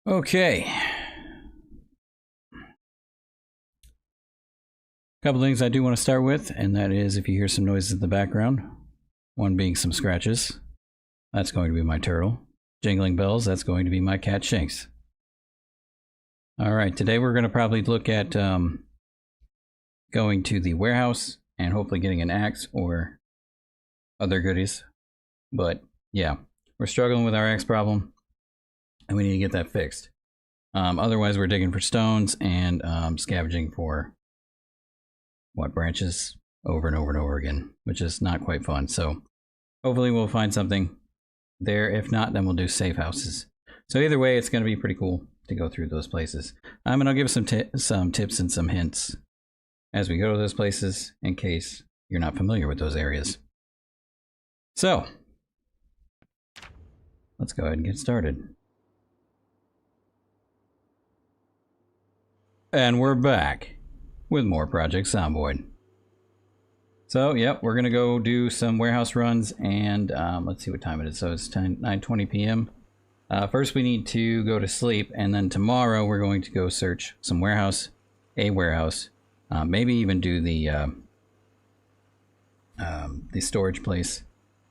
Okay. Couple things I do want to start with, and that is if you hear some noises in the background, one being some scratches, that's going to be my turtle. Jingling bells, that's going to be my cat Shanks. Alright, today we're going to probably look at going to the warehouse and hopefully getting an axe or other goodies. But yeah, we're struggling with our axe problem and we need to get that fixed. Otherwise we're digging for stones and scavenging for branches over and over and over again, which is not quite fun. So hopefully we'll find something there. If not, then we'll do safe houses. So either way, it's going to be pretty cool to go through those places. And I'll give some tips and some hints as we go to those places in case you're not familiar with those areas. So let's go ahead and get started. And we're back with more Project Zomboid. So, yep, we're gonna go do some warehouse runs, and let's see what time it is. So it's 9:20 p.m. First, we need to go to sleep, and then tomorrow we're going to go search some warehouse, maybe even do the storage place,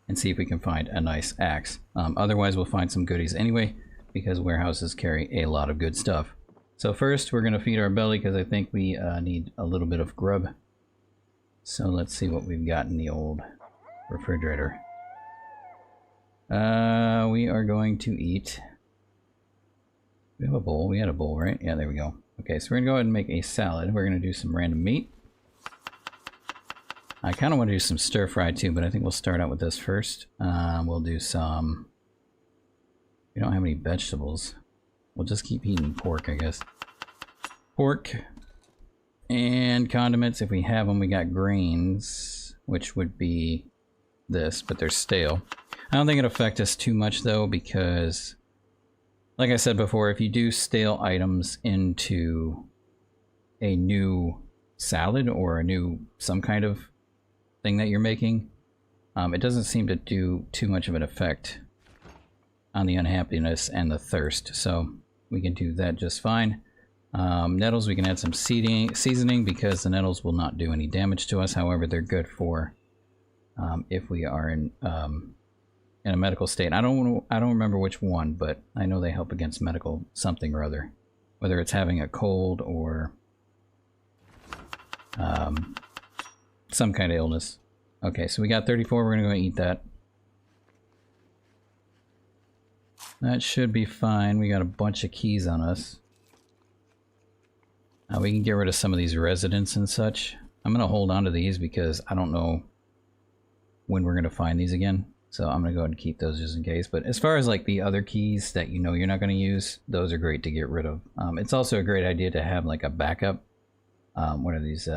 and see if we can find a nice axe. Otherwise, we'll find some goodies anyway, because warehouses carry a lot of good stuff. So first, we're gonna feed our belly because I think we need a little bit of grub. So let's see what we've got in the old refrigerator. We are going to eat. We have a bowl. We had a bowl, right? Yeah, there we go. Okay, so we're gonna go ahead and make a salad. We're gonna do some random meat. I kind of want to do some stir fry too, but I think we'll start out with this first. We'll do some. We don't have any vegetables. We'll just keep eating pork, I guess. Pork. And condiments, if we have them. We got grains, which would be this, but they're stale. I don't think it'll affect us too much though, because like I said before, if you do stale items into a new salad or a new some kind of thing that you're making, it doesn't seem to do too much of an effect on the unhappiness and the thirst. So we can do that just fine. Nettles, we can add some seasoning because the nettles will not do any damage to us. However, they're good for if we are in a medical state. I don't remember which one, but I know they help against medical something or other, whether it's having a cold or some kind of illness. Okay, so we got 34. We're gonna go eat that. That should be fine. We got a bunch of keys on us. We can get rid of some of these residents and such. I'm going to hold on to these because I don't know when we're going to find these again. So I'm going to go ahead and keep those just in case. But as far as like the other keys that you know you're not going to use, those are great to get rid of. It's also a great idea to have like a backup, one of these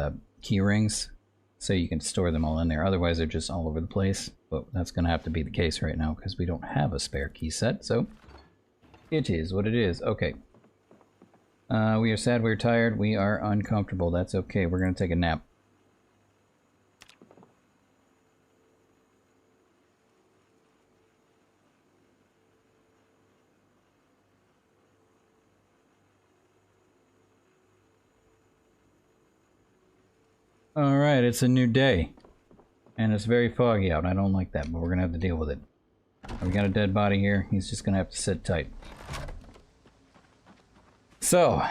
key rings, so you can store them all in there. Otherwise they're just all over the place. But that's going to have to be the case right now because we don't have a spare key set. So it is what it is. Okay. We are sad, we're tired, we are uncomfortable. That's okay. We're going to take a nap. Alright, it's a new day. And it's very foggy out. I don't like that, but we're going to have to deal with it. We got a dead body here. He's just going to have to sit tight. So,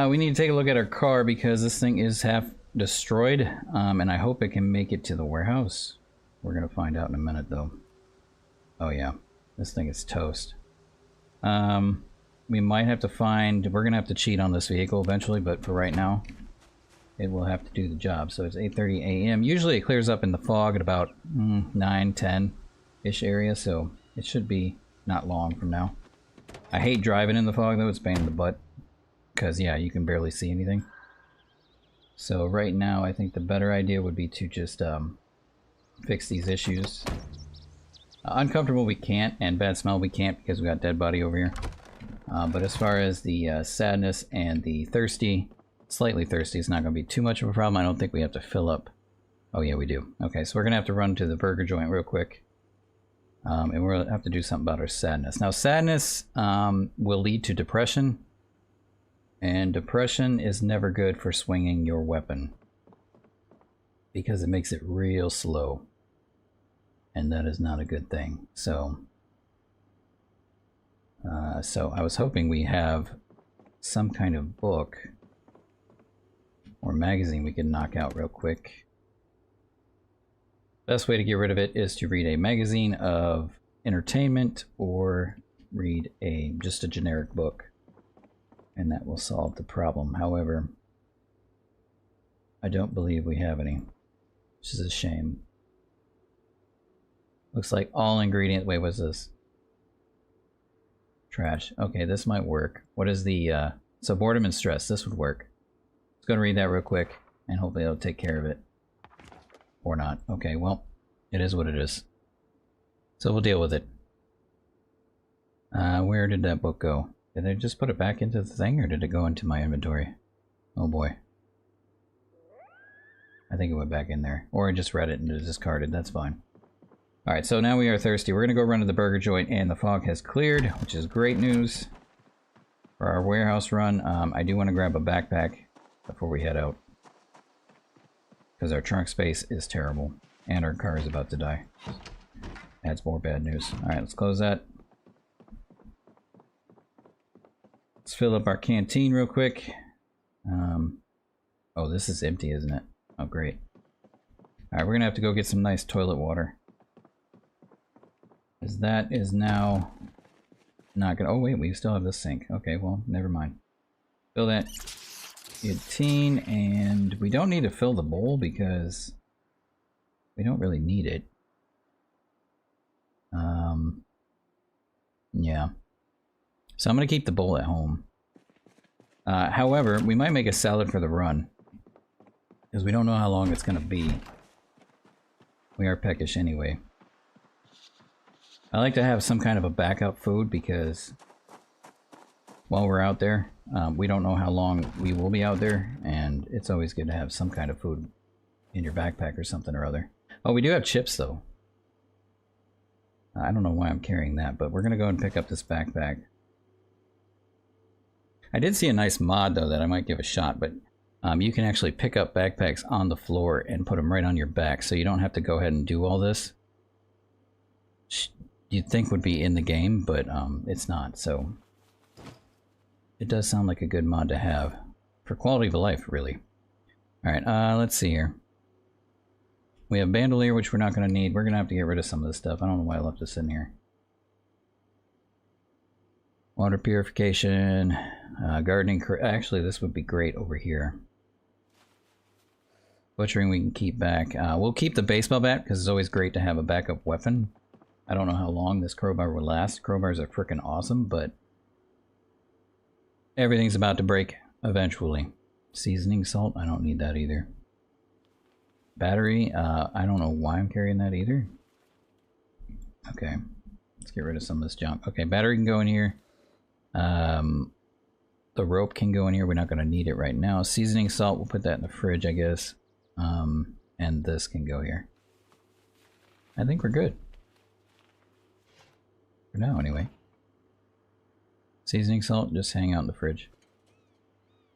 we need to take a look at our car because this thing is half destroyed, and I hope it can make it to the warehouse. We're going to find out in a minute, though. Oh, yeah. This thing is toast. We might have to find... We're going to have to cheat on this vehicle eventually, but for right now, it will have to do the job. So it's 8:30 a.m. Usually it clears up in the fog at about 9, 10-ish area, so it should be not long from now. I hate driving in the fog, though. It's a pain in the butt. Because, yeah, you can barely see anything. So right now, I think the better idea would be to just fix these issues. Uncomfortable we can't, and bad smell we can't because we got dead body over here. But as far as the sadness and the thirsty, slightly thirsty, it's not going to be too much of a problem. I don't think we have to fill up. Oh yeah, we do. Okay, so we're going to have to run to the burger joint real quick. And we'll have to do something about our sadness. Now, sadness will lead to depression. And depression is never good for swinging your weapon, because it makes it real slow. And that is not a good thing. So I was hoping we have some kind of book or magazine we can knock out real quick. Best way to get rid of it is to read a magazine of entertainment or read just a generic book, and that will solve the problem. However, I don't believe we have any, which is a shame. Looks like all ingredient. Wait, what's this? Trash. Okay, this might work. What is the so boredom and stress? This would work. Let's go and read that real quick, and hopefully it'll take care of it. Or not. Okay, well, it is what it is. So we'll deal with it. Where did that book go? Did I just put it back into the thing, or did it go into my inventory? Oh boy. I think it went back in there. Or I just read it and it discarded. That's fine. Alright, so now we are thirsty. We're going to go run to the burger joint, and the fog has cleared, which is great news for our warehouse run. I do want to grab a backpack before we head out, because our trunk space is terrible, and our car is about to die. That's more bad news. Alright, let's close that. Let's fill up our canteen real quick. Oh, this is empty, isn't it? Oh, great. Alright, we're gonna have to go get some nice toilet water, because that is now not gonna... Oh wait, we still have this sink. Okay, well, never mind. Fill that canteen, and we don't need to fill the bowl because we don't really need it. Yeah. So I'm gonna keep the bowl at home. However, we might make a salad for the run, because we don't know how long it's gonna be. We are peckish anyway. I like to have some kind of a backup food, because while we're out there, we don't know how long we will be out there, and it's always good to have some kind of food in your backpack or something or other. Oh, we do have chips though. I don't know why I'm carrying that, but we're gonna go and pick up this backpack. I did see a nice mod though that I might give a shot, but you can actually pick up backpacks on the floor and put them right on your back, so you don't have to go ahead and do all this. You'd think would be in the game, but it's not, so it does sound like a good mod to have for quality of life, really. Alright, let's see here. We have bandolier, which we're not going to need. We're going to have to get rid of some of this stuff. I don't know why I left this in here. Water purification, gardening. Actually, this would be great over here. Butchering we can keep back. We'll keep the baseball bat, because it's always great to have a backup weapon. I don't know how long this crowbar will last. Crowbars are freaking awesome, but everything's about to break eventually. Seasoning salt, I don't need that either. Battery, I don't know why I'm carrying that either. Okay, let's get rid of some of this junk. Okay, battery can go in here. The rope can go in here. We're not going to need it right now. Seasoning salt, we'll put that in the fridge, I guess. And this can go here. I think we're good. For now, anyway. Seasoning salt, just hang out in the fridge.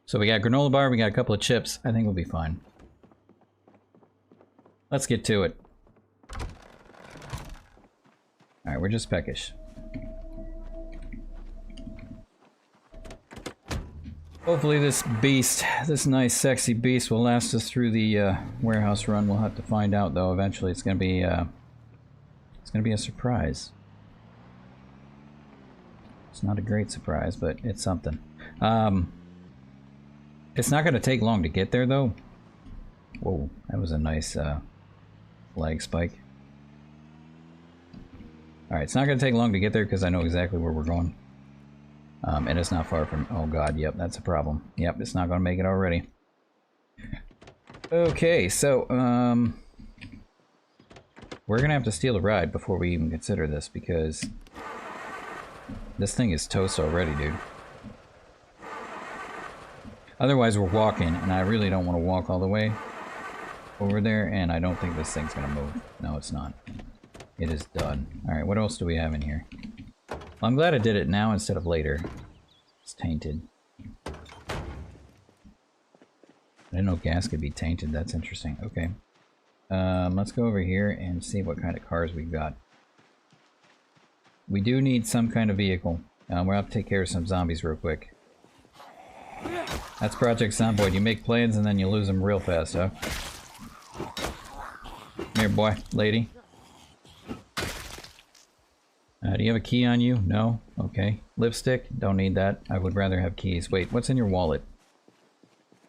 So we got granola bar, we got a couple of chips. I think we'll be fine. Let's get to it. Alright, we're just peckish. Hopefully this beast, this nice sexy beast, will last us through the warehouse run. We'll have to find out though. Eventually it's gonna be a surprise. It's not a great surprise, but it's something. It's not gonna take long to get there though. Whoa, that was a nice flag spike. Alright, it's not gonna take long to get there because I know exactly where we're going. And it's not far from... Oh god, yep, that's a problem. Yep, it's not gonna make it already. Okay, so, we're gonna have to steal a ride before we even consider this, because this thing is toast already, dude. Otherwise we're walking, and I really don't want to walk all the way over there, and I don't think this thing's gonna move. No, it's not. It is done. Alright, what else do we have in here? Well, I'm glad I did it now instead of later. It's tainted. I didn't know gas could be tainted. That's interesting. Okay. Let's go over here and see what kind of cars we've got. We do need some kind of vehicle. We'll have to take care of some zombies real quick. That's Project Zomboid. You make plans and then you lose them real fast, huh? Come here, boy. Lady. Do you have a key on you? No? Okay. Lipstick? Don't need that. I would rather have keys. Wait, what's in your wallet?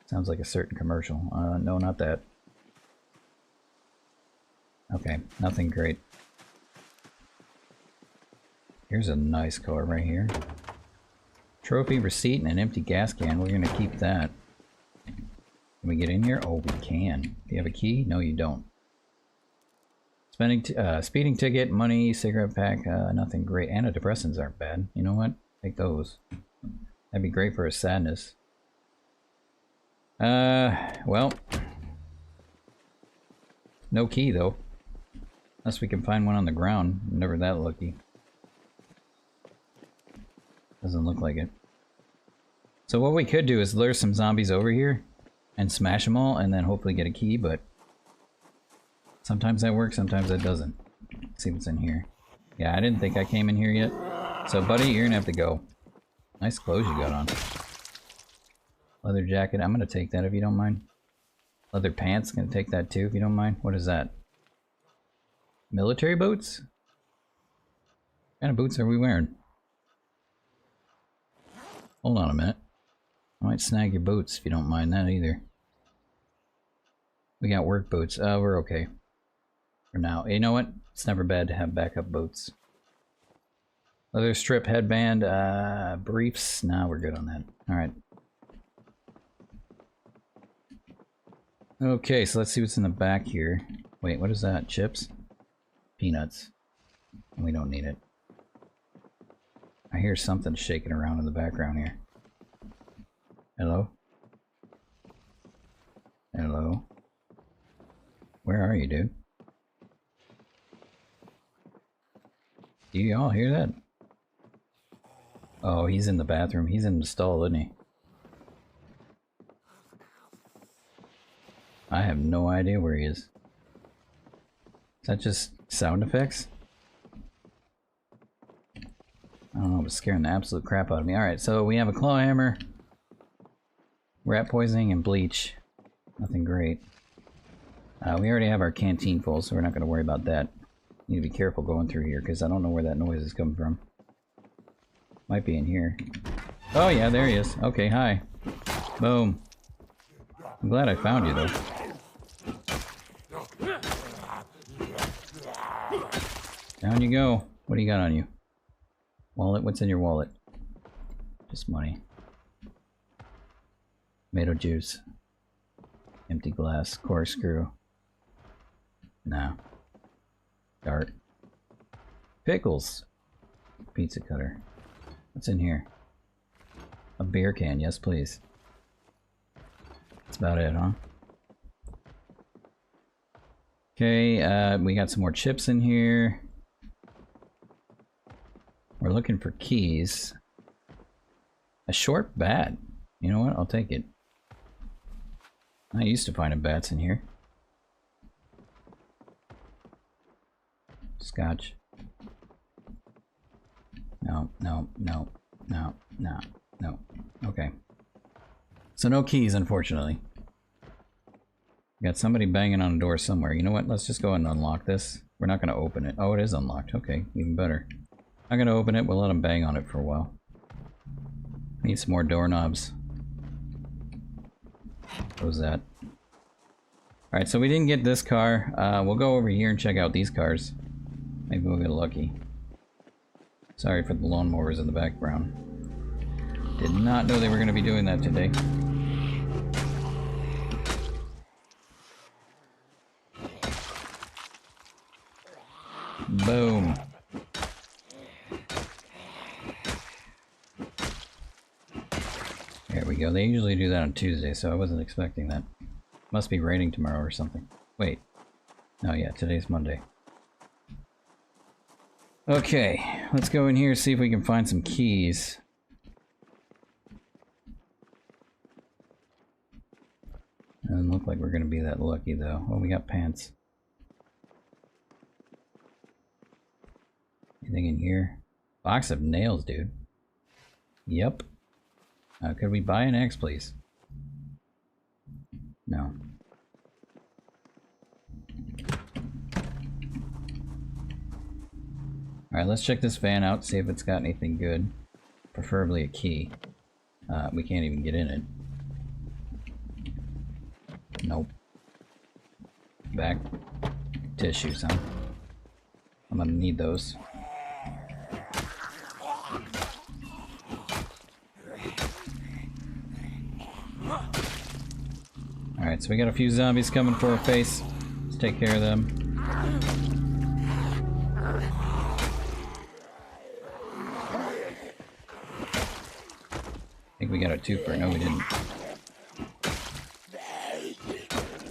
Sounds like a certain commercial. No, not that. Okay, nothing great. Here's a nice car right here. Trophy, receipt, and an empty gas can. We're gonna keep that. Can we get in here? Oh, we can. Do you have a key? No, you don't. Speeding ticket, money, cigarette pack, nothing great. Antidepressants aren't bad. You know what? Take those. That'd be great for a sadness. Well. No key, though. Unless we can find one on the ground. I'm never that lucky. Doesn't look like it. So what we could do is lure some zombies over here and smash them all and then hopefully get a key, but sometimes that works, sometimes that doesn't. Let's see what's in here. Yeah, I didn't think I came in here yet. So buddy, you're gonna have to go. Nice clothes you got on. Leather jacket, I'm gonna take that if you don't mind. Leather pants, gonna take that too if you don't mind. What is that? Military boots? What kind of boots are we wearing? Hold on a minute. I might snag your boots if you don't mind that either. We got work boots. We're okay. For now. You know what? It's never bad to have backup boots. Leather strip headband, briefs. Nah, we're good on that. Alright. Okay, so let's see what's in the back here. Wait, what is that? Chips? Peanuts. We don't need it. I hear something shaking around in the background here. Hello? Hello? Where are you, dude? Do you all hear that? Oh, he's in the bathroom. He's in the stall, isn't he? I have no idea where he is. Is that just sound effects? I don't know, it's scaring the absolute crap out of me. Alright, so we have a claw hammer, rat poisoning, and bleach. Nothing great. We already have our canteen full, so we're not going to worry about that. Need to be careful going through here, because I don't know where that noise is coming from. Might be in here. Oh yeah, there he is. Okay, hi. Boom. I'm glad I found you, though. Down you go. What do you got on you? Wallet? What's in your wallet? Just money. Tomato juice. Empty glass. Corkscrew. No. Dart. Pickles. Pizza cutter. What's in here? A beer can. Yes, please. That's about it, huh? Okay, we got some more chips in here. We're looking for keys. A short bat. You know what? I'll take it. I used to find bats in here. Scotch. No, no, no, no, no, no. Okay. So no keys, unfortunately. Got somebody banging on a door somewhere. You know what? Let's just go ahead and unlock this. We're not going to open it. Oh, it is unlocked. Okay, even better. Not going to open it. We'll let them bang on it for a while. Need some more doorknobs. What was that? Alright, so we didn't get this car. We'll go over here and check out these cars. Maybe we'll get lucky. Sorry for the lawnmowers in the background. Did not know they were going to be doing that today. Boom. There we go. They usually do that on Tuesday, so I wasn't expecting that. Must be raining tomorrow or something. Wait. No, yeah, today's Monday. Okay, let's go in here, see if we can find some keys. Doesn't look like we're gonna be that lucky though. Oh, we got pants. Anything in here? Box of nails, dude. Yep. Could we buy an axe, please? No. Alright, let's check this van out, see if it's got anything good. Preferably a key. We can't even get in it. Nope. Back. Tissues, huh? I'm gonna need those. Alright, so we got a few zombies coming for our face. Let's take care of them. I think we got a twofer. No, we didn't.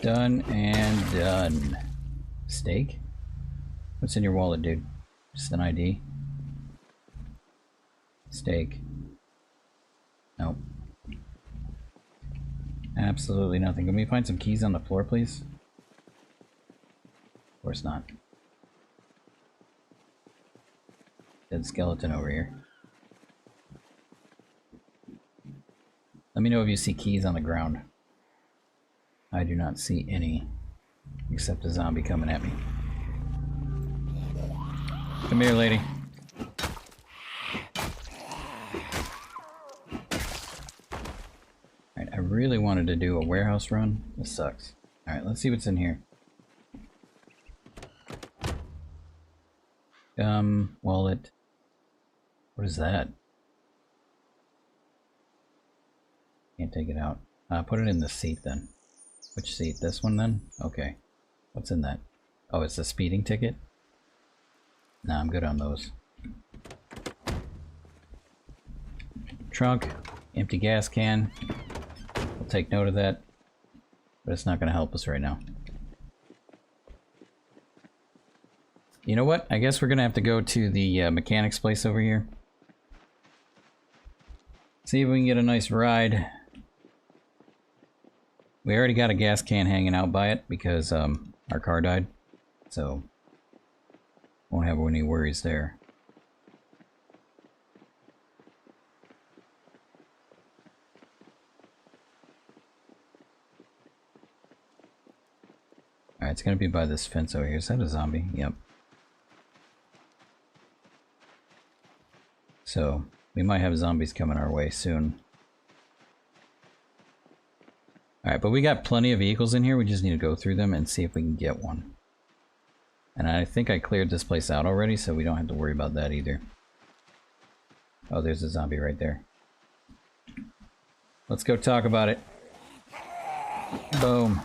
Done and done. Steak? What's in your wallet, dude? Just an ID? Steak. Nope. Absolutely nothing. Can we find some keys on the floor, please? Of course not. Dead skeleton over here. Let me know if you see keys on the ground. I do not see any, except a zombie coming at me. Come here, lady. Alright, I really wanted to do a warehouse run. This sucks. Alright, let's see what's in here. Wallet. What is that? Can't take it out. Put it in the seat then. Which seat? This one then? Okay. What's in that? Oh, it's a speeding ticket? Nah, I'm good on those. Trunk. Empty gas can. We'll take note of that. But it's not going to help us right now. You know what? I guess we're going to have to go to the mechanic's place over here. See if we can get a nice ride. We already got a gas can hanging out by it because our car died. So, won't have any worries there. Alright, it's gonna be by this fence over here. Is that a zombie? Yep. So, we might have zombies coming our way soon. Alright, but we got plenty of vehicles in here. We just need to go through them and see if we can get one. And I think I cleared this place out already, so we don't have to worry about that either. Oh, there's a zombie right there. Let's go talk about it. Boom.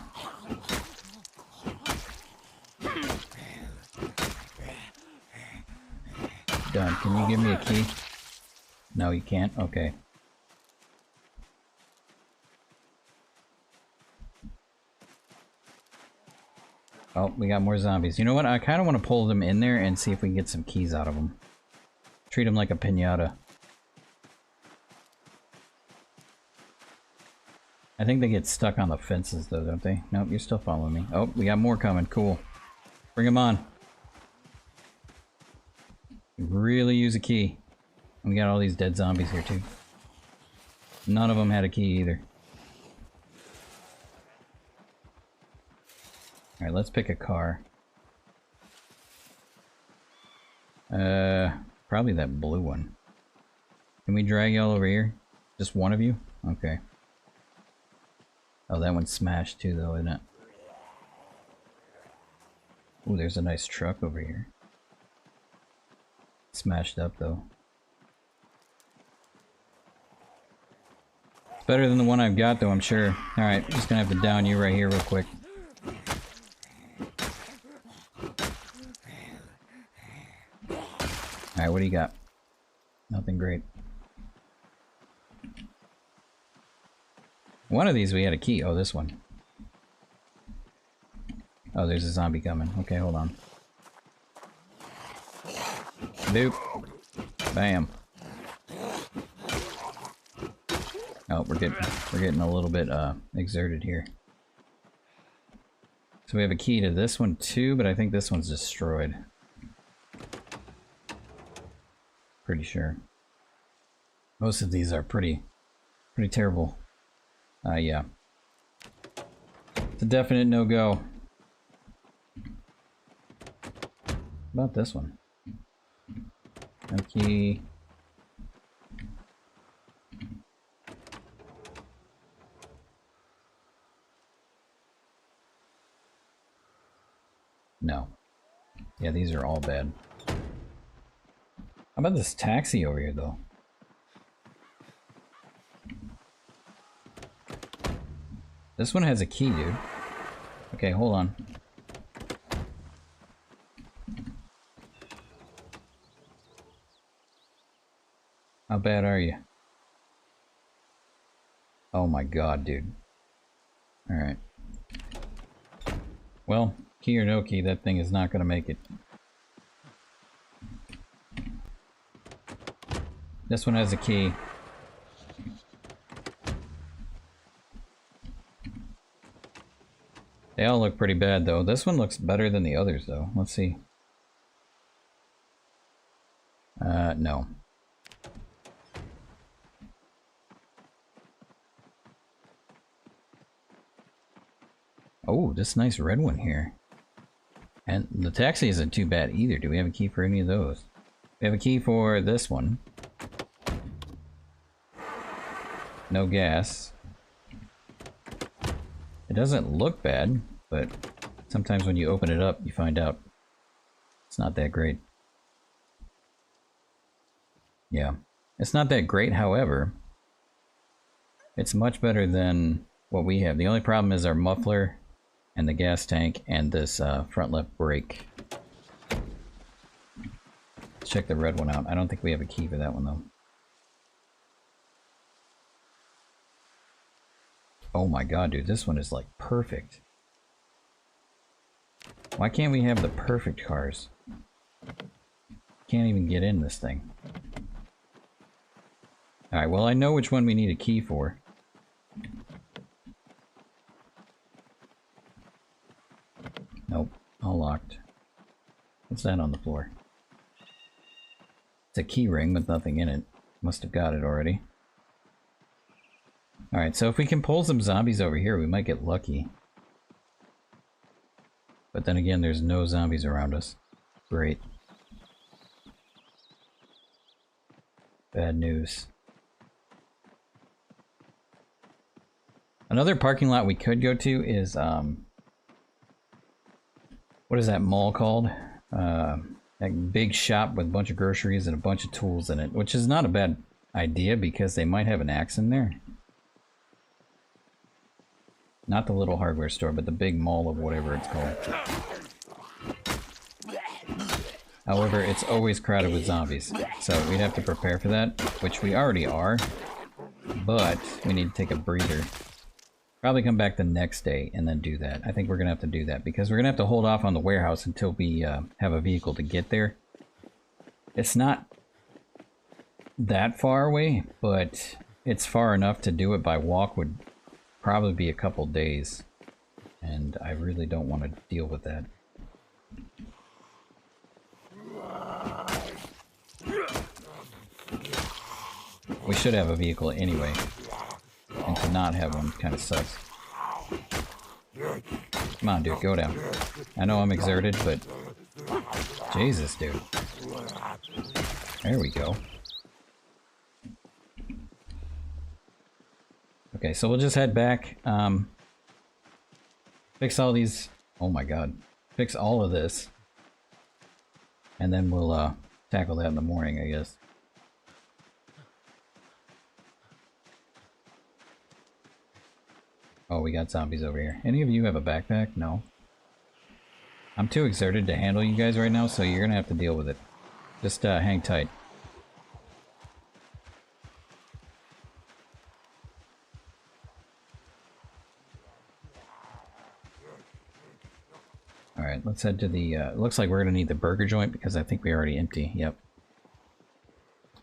Done. Can you give me a key? No, you can't? Okay. Oh, we got more zombies. You know what? I kind of want to pull them in there and see if we can get some keys out of them. Treat them like a piñata. I think they get stuck on the fences though, don't they? Nope, you're still following me. Oh, we got more coming. Cool. Bring them on. Really use a key. We got all these dead zombies here too. None of them had a key either. Alright, let's pick a car. Probably that blue one. Can we drag y'all over here? Just one of you? Okay. Oh, that one's smashed too though, isn't it? Ooh, there's a nice truck over here. Smashed up though. It's better than the one I've got though, I'm sure. Alright, just gonna have to down you right here real quick. Alright, what do you got? Nothing great. One of these we had a key. Oh, this one. Oh, there's a zombie coming. Okay, hold on. Boop. Bam. Oh, we're getting a little bit exerted here. So we have a key to this one too, but I think this one's destroyed. Pretty sure. Most of these are pretty terrible. Yeah. It's a definite no-go. About this one. No key. No. Yeah, these are all bad. How about this taxi over here, though? This one has a key, dude. Okay, hold on. How bad are you? Oh my god, dude. Alright. Well, key or no key, that thing is not gonna make it. This one has a key. They all look pretty bad, though. This one looks better than the others, though. Let's see. No. Oh, this nice red one here. And the taxi isn't too bad either. Do we have a key for any of those? We have a key for this one. No gas. It doesn't look bad, but sometimes when you open it up, you find out it's not that great. Yeah. It's not that great, however. It's much better than what we have. The only problem is our muffler and the gas tank and this front left brake. Let's check the red one out. I don't think we have a key for that one, though. Oh my god, dude, this one is like perfect. Why can't we have the perfect cars? Can't even get in this thing. Alright, well, I know which one we need a key for. Nope, all locked. What's that on the floor? It's a key ring with nothing in it. Must have got it already. Alright, so if we can pull some zombies over here, we might get lucky. But then again, there's no zombies around us. Great. Bad news. Another parking lot we could go to is, what is that mall called? That big shop with a bunch of groceries and a bunch of tools in it, which is not a bad idea because they might have an axe in there. Not the little hardware store, but the big mall of whatever it's called. However, it's always crowded with zombies, so we'd have to prepare for that, which we already are, but we need to take a breather. Probably come back the next day and then do that. I think we're going to have to do that, because we're going to have to hold off on the warehouse until we have a vehicle to get there. It's not that far away, but it's far enough to do it by walk would probably be a couple days, and I really don't want to deal with that. We should have a vehicle anyway, and to not have one kind of sucks. Come on, dude, go down. I know I'm exerted, but Jesus, dude. There we go. Okay, so we'll just head back, fix all these, oh my god, fix all of this, and then we'll tackle that in the morning, I guess. Oh, we got zombies over here. Any of you have a backpack? No. I'm too exerted to handle you guys right now, so you're gonna have to deal with it. Just hang tight. Alright, let's head to the, looks like we're gonna need the burger joint because I think we already empty, yep.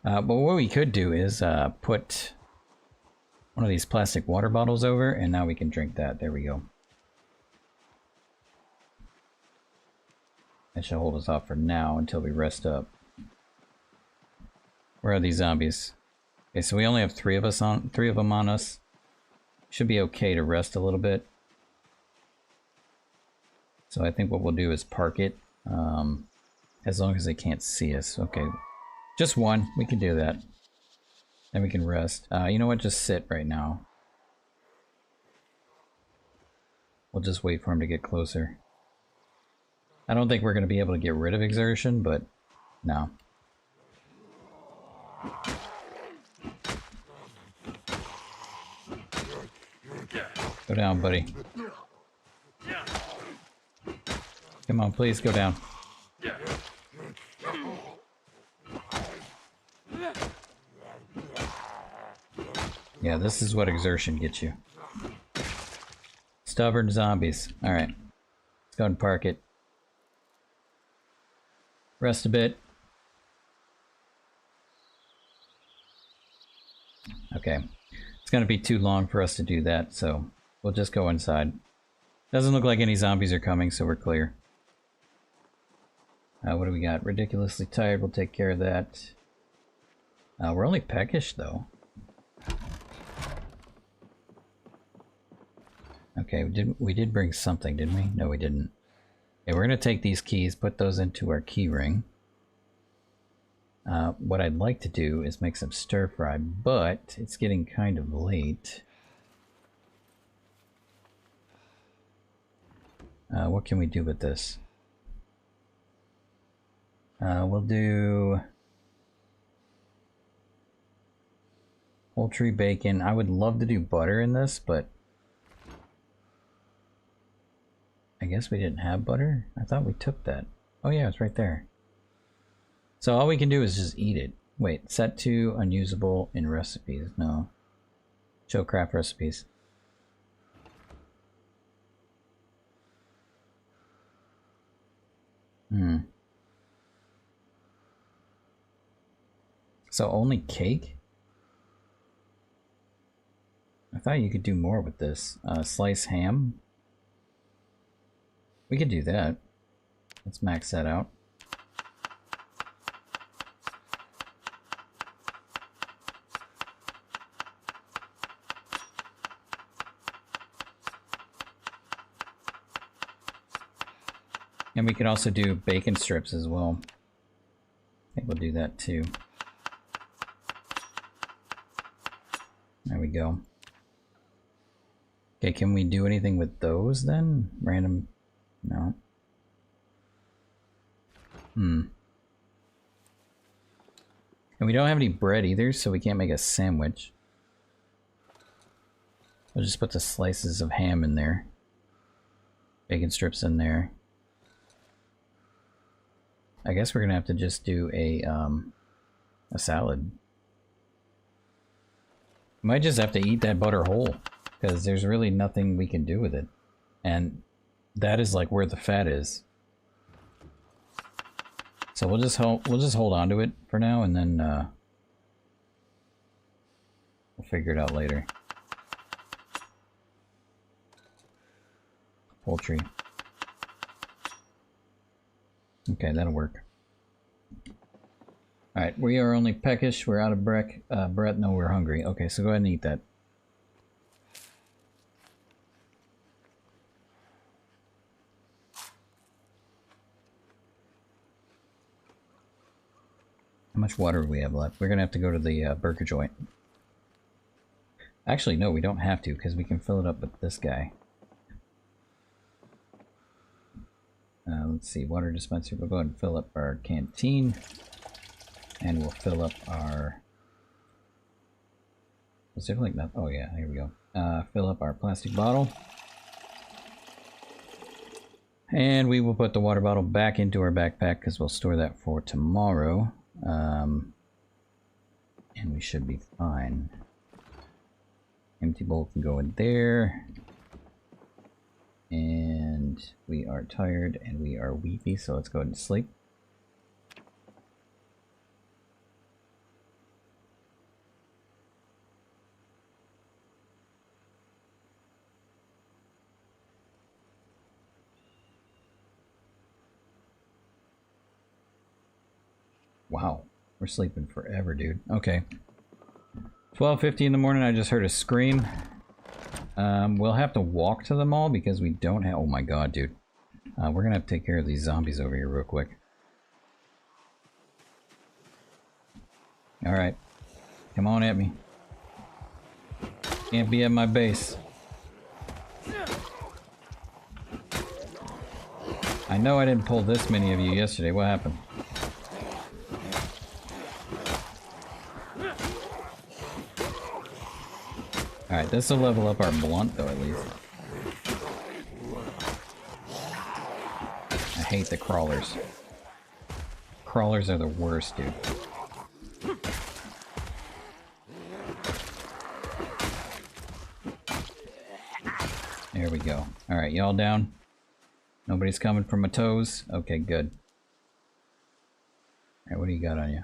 But what we could do is put one of these plastic water bottles over, and now we can drink that. There we go. That should hold us off for now until we rest up. Where are these zombies? Okay, so we only have three of them on us. Should be okay to rest a little bit. So I think what we'll do is park it, as long as they can't see us. Okay, just one. We can do that. Then we can rest. You know what? Just sit right now. We'll just wait for him to get closer. I don't think we're going to be able to get rid of exertion, but no. Go down, buddy. Come on, please go down. Yeah, this is what exertion gets you. Stubborn zombies. Alright. Let's go and park it. Rest a bit. Okay. It's going to be too long for us to do that, so we'll just go inside. Doesn't look like any zombies are coming, so we're clear. What do we got? Ridiculously tired. We'll take care of that. We're only peckish, though. Okay, we did bring something, didn't we? No, we didn't. Okay, we're going to take these keys, put those into our key ring. What I'd like to do is make some stir fry, but it's getting kind of late. What can we do with this? We'll do poultry, bacon. I would love to do butter in this, but I guess we didn't have butter. I thought we took that. Oh yeah, it's right there. So all we can do is just eat it. Wait, set to unusable in recipes. No. Show craft recipes. So only cake? I thought you could do more with this. Slice ham. We could do that. Let's max that out. And we could also do bacon strips as well. I think we'll do that too. There we go. Okay, can we do anything with those then? Random... No. And we don't have any bread either, so we can't make a sandwich. We'll just put the slices of ham in there. Bacon strips in there. I guess we're gonna have to just do a salad. Might just have to eat that butter whole, because there's really nothing we can do with it. And that is like where the fat is. So we'll just hold on to it for now, and then we'll figure it out later. Poultry. Okay, that'll work. Alright, we are only peckish. We're out of breath. No, we're hungry. Okay, so go ahead and eat that. How much water do we have left? We're gonna have to go to the burger joint. Actually, no, we don't have to, because we can fill it up with this guy. Let's see, water dispenser. We'll go ahead and fill up our canteen. And we'll fill up our... Was there like that? Oh yeah, here we go. Fill up our plastic bottle. And we will put the water bottle back into our backpack because we'll store that for tomorrow. And we should be fine. Empty bowl can go in there. And we are tired and we are weepy, so let's go ahead and sleep. Wow, we're sleeping forever, dude. Okay. 12:50 in the morning, I just heard a scream. We'll have to walk to the mall because we don't have... Oh my god, dude. We're gonna have to take care of these zombies over here real quick. Alright. Come on at me. Can't be at my base. I know I didn't pull this many of you yesterday. What happened? Alright, this will level up our blunt though, at least. I hate the crawlers. Crawlers are the worst, dude. There we go. Alright, y'all down? Nobody's coming from my toes? Okay, good. Alright, what do you got on you?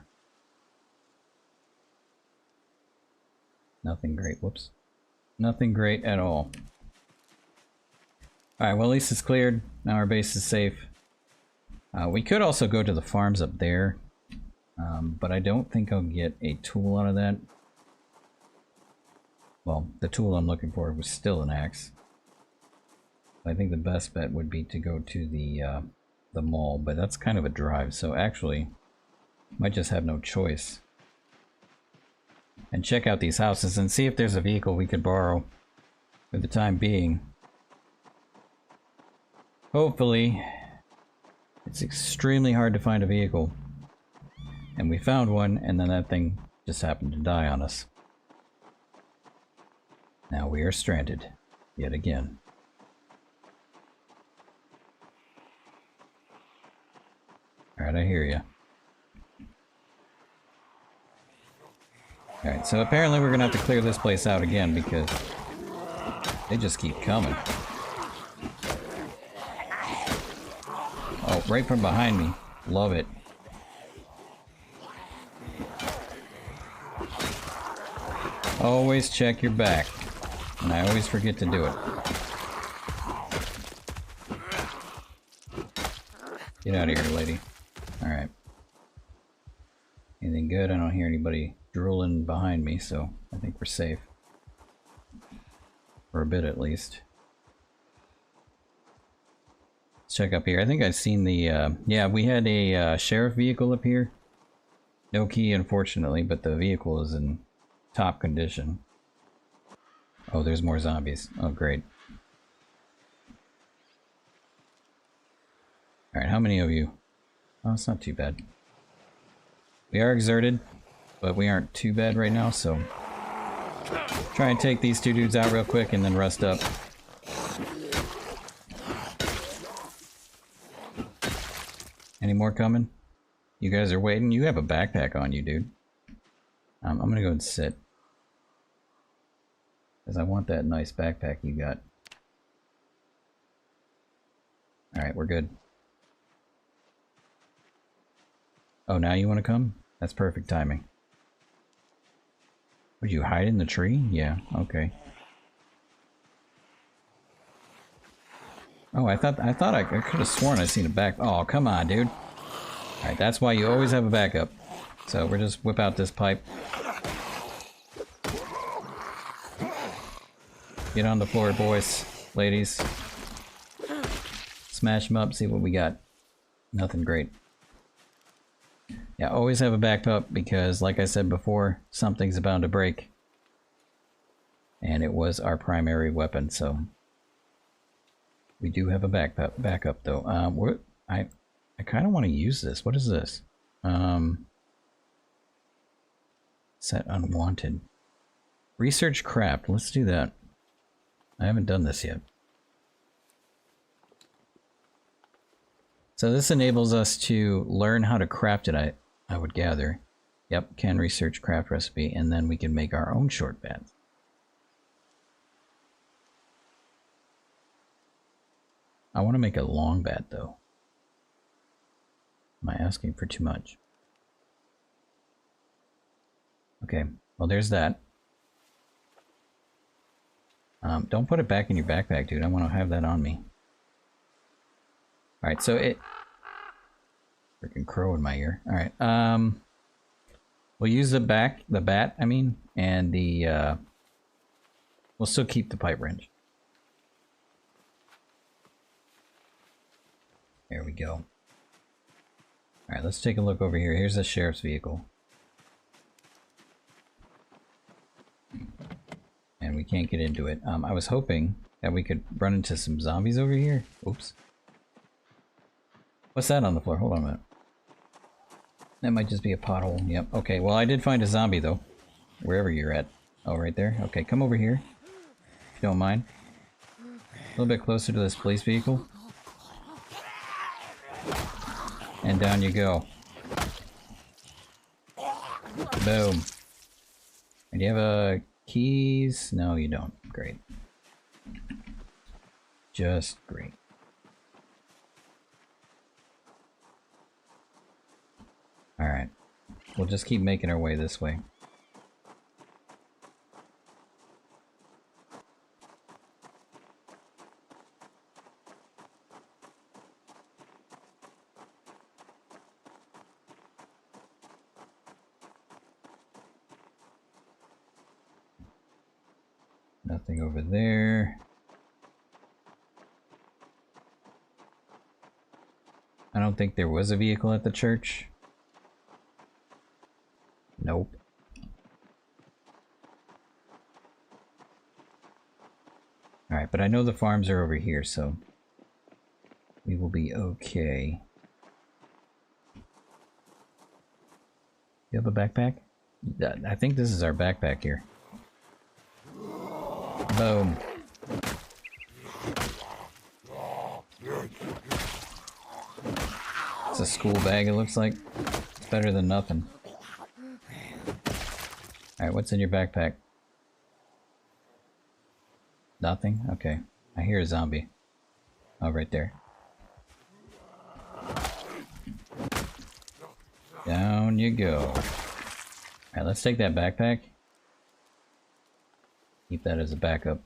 Nothing great. Whoops. Nothing great at all. Alright, well at least it's cleared. Now our base is safe. We could also go to the farms up there. But I don't think I'll get a tool out of that. Well, the tool I'm looking for was still an axe. I think the best bet would be to go to the mall, but that's kind of a drive, so actually might just have no choice. And check out these houses and see if there's a vehicle we could borrow for the time being. Hopefully. It's extremely hard to find a vehicle. And we found one, and then that thing just happened to die on us. Now we are stranded, yet again. Alright, I hear you. Alright, so apparently we're gonna have to clear this place out again because they just keep coming. Oh, right from behind me. Love it. Always check your back. And I always forget to do it. Get out of here, lady. Alright. Anything good? I don't hear anybody drooling behind me, so I think we're safe. For a bit, at least. Let's check up here. I think I've seen the, yeah, we had a sheriff vehicle up here. No key, unfortunately, but the vehicle is in top condition. Oh, there's more zombies. Oh, great. Alright, how many of you? Oh, it's not too bad. We are exerted, but we aren't too bad right now, so... Try and take these two dudes out real quick and then rest up. Any more coming? You guys are waiting? You have a backpack on you, dude. I'm gonna go and sit. Because I want that nice backpack you got. Alright, we're good. Oh, now you want to come? That's perfect timing. Would you hide in the tree? Yeah, okay. Oh, I thought I could have sworn I'd seen a back. Oh, come on, dude. Alright, that's why you always have a backup. So we're just whip out this pipe. Get on the floor, boys, ladies. Smash them up, see what we got. Nothing great. Yeah, always have a backup because, like I said before, something's bound to break. And it was our primary weapon, so... We do have a backup though. I kind of want to use this. What is this? Set unwanted. Research craft. Let's do that. I haven't done this yet. So this enables us to learn how to craft it, I would gather. Yep, can research craft recipe, and then we can make our own short bats. I want to make a long bat though. Am I asking for too much? Okay, well there's that. Don't put it back in your backpack, dude. I want to have that on me. Alright, so Freaking crow in my ear. Alright, we'll use the bat, I mean, and the, we'll still keep the pipe wrench. There we go. Alright, let's take a look over here. Here's the sheriff's vehicle. And we can't get into it. I was hoping that we could run into some zombies over here. Oops. What's that on the floor? Hold on a minute. That might just be a pothole. Yep. Okay, well I did find a zombie though. Wherever you're at. Oh, right there. Okay, come over here. If you don't mind. A little bit closer to this police vehicle. And down you go. Boom. And you have keys? No, you don't. Great. Just great. Alright. We'll just keep making our way this way. Nothing over there. I don't think there was a vehicle at the church. Nope. Alright, but I know the farms are over here, so we will be okay. You have a backpack? I think this is our backpack here. Boom. It's a school bag, it looks like. It's better than nothing. Alright, what's in your backpack? Nothing? Okay. I hear a zombie. Oh, right there. Down you go. Alright, let's take that backpack. Keep that as a backup.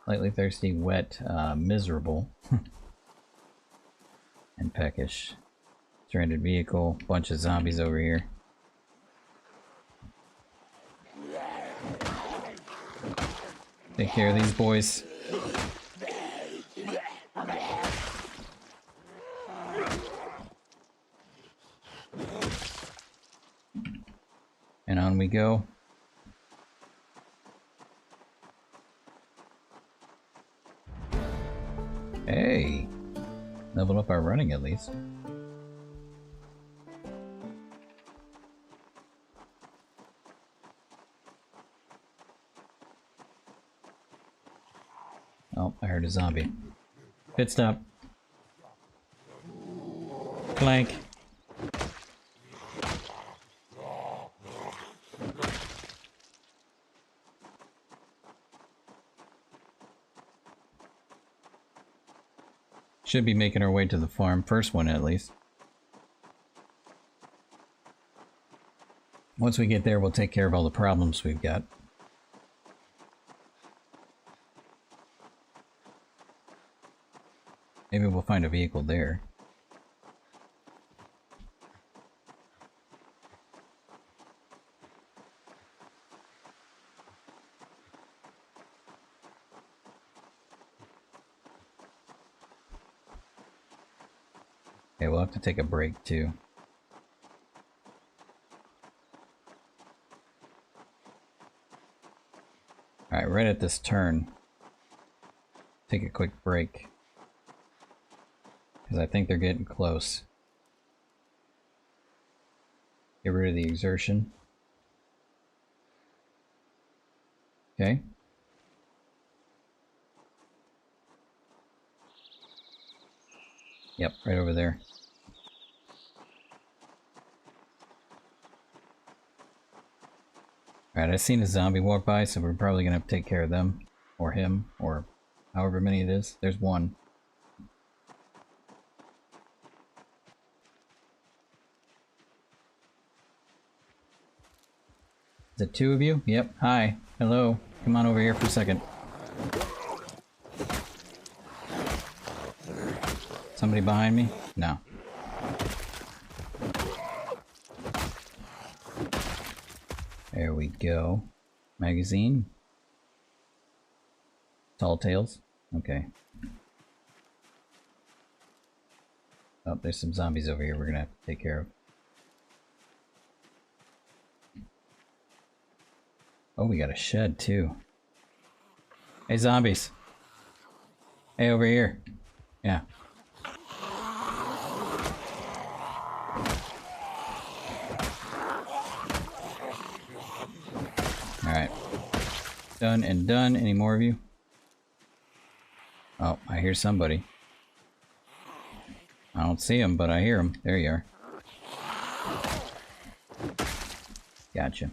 Slightly thirsty, wet, miserable. And peckish. Stranded vehicle, bunch of zombies over here. Take care of these boys. And on we go. Hey! Level up our running at least. Oh, I heard a zombie. Pit stop. Clank. Should be making our way to the farm. First one at least. Once we get there, we'll take care of all the problems we've got. Maybe we'll find a vehicle there. Okay, we'll have to take a break too. Alright, right at this turn. Take a quick break. Because I think they're getting close. Get rid of the exertion. Okay. Yep, right over there. Alright, I've seen a zombie walk by, so we're probably gonna have to take care of them. Or him, or however many it is. There's one. Is it two of you? Yep. Hi. Hello. Come on over here for a second. Somebody behind me? No. There we go. Magazine. Tall tales. Okay. Oh, there's some zombies over here we're gonna have to take care of. Oh, we got a shed too. Hey, zombies. Hey, over here. Yeah. Alright. Done and done. Any more of you? Oh, I hear somebody. I don't see him, but I hear him. There you are. Gotcha.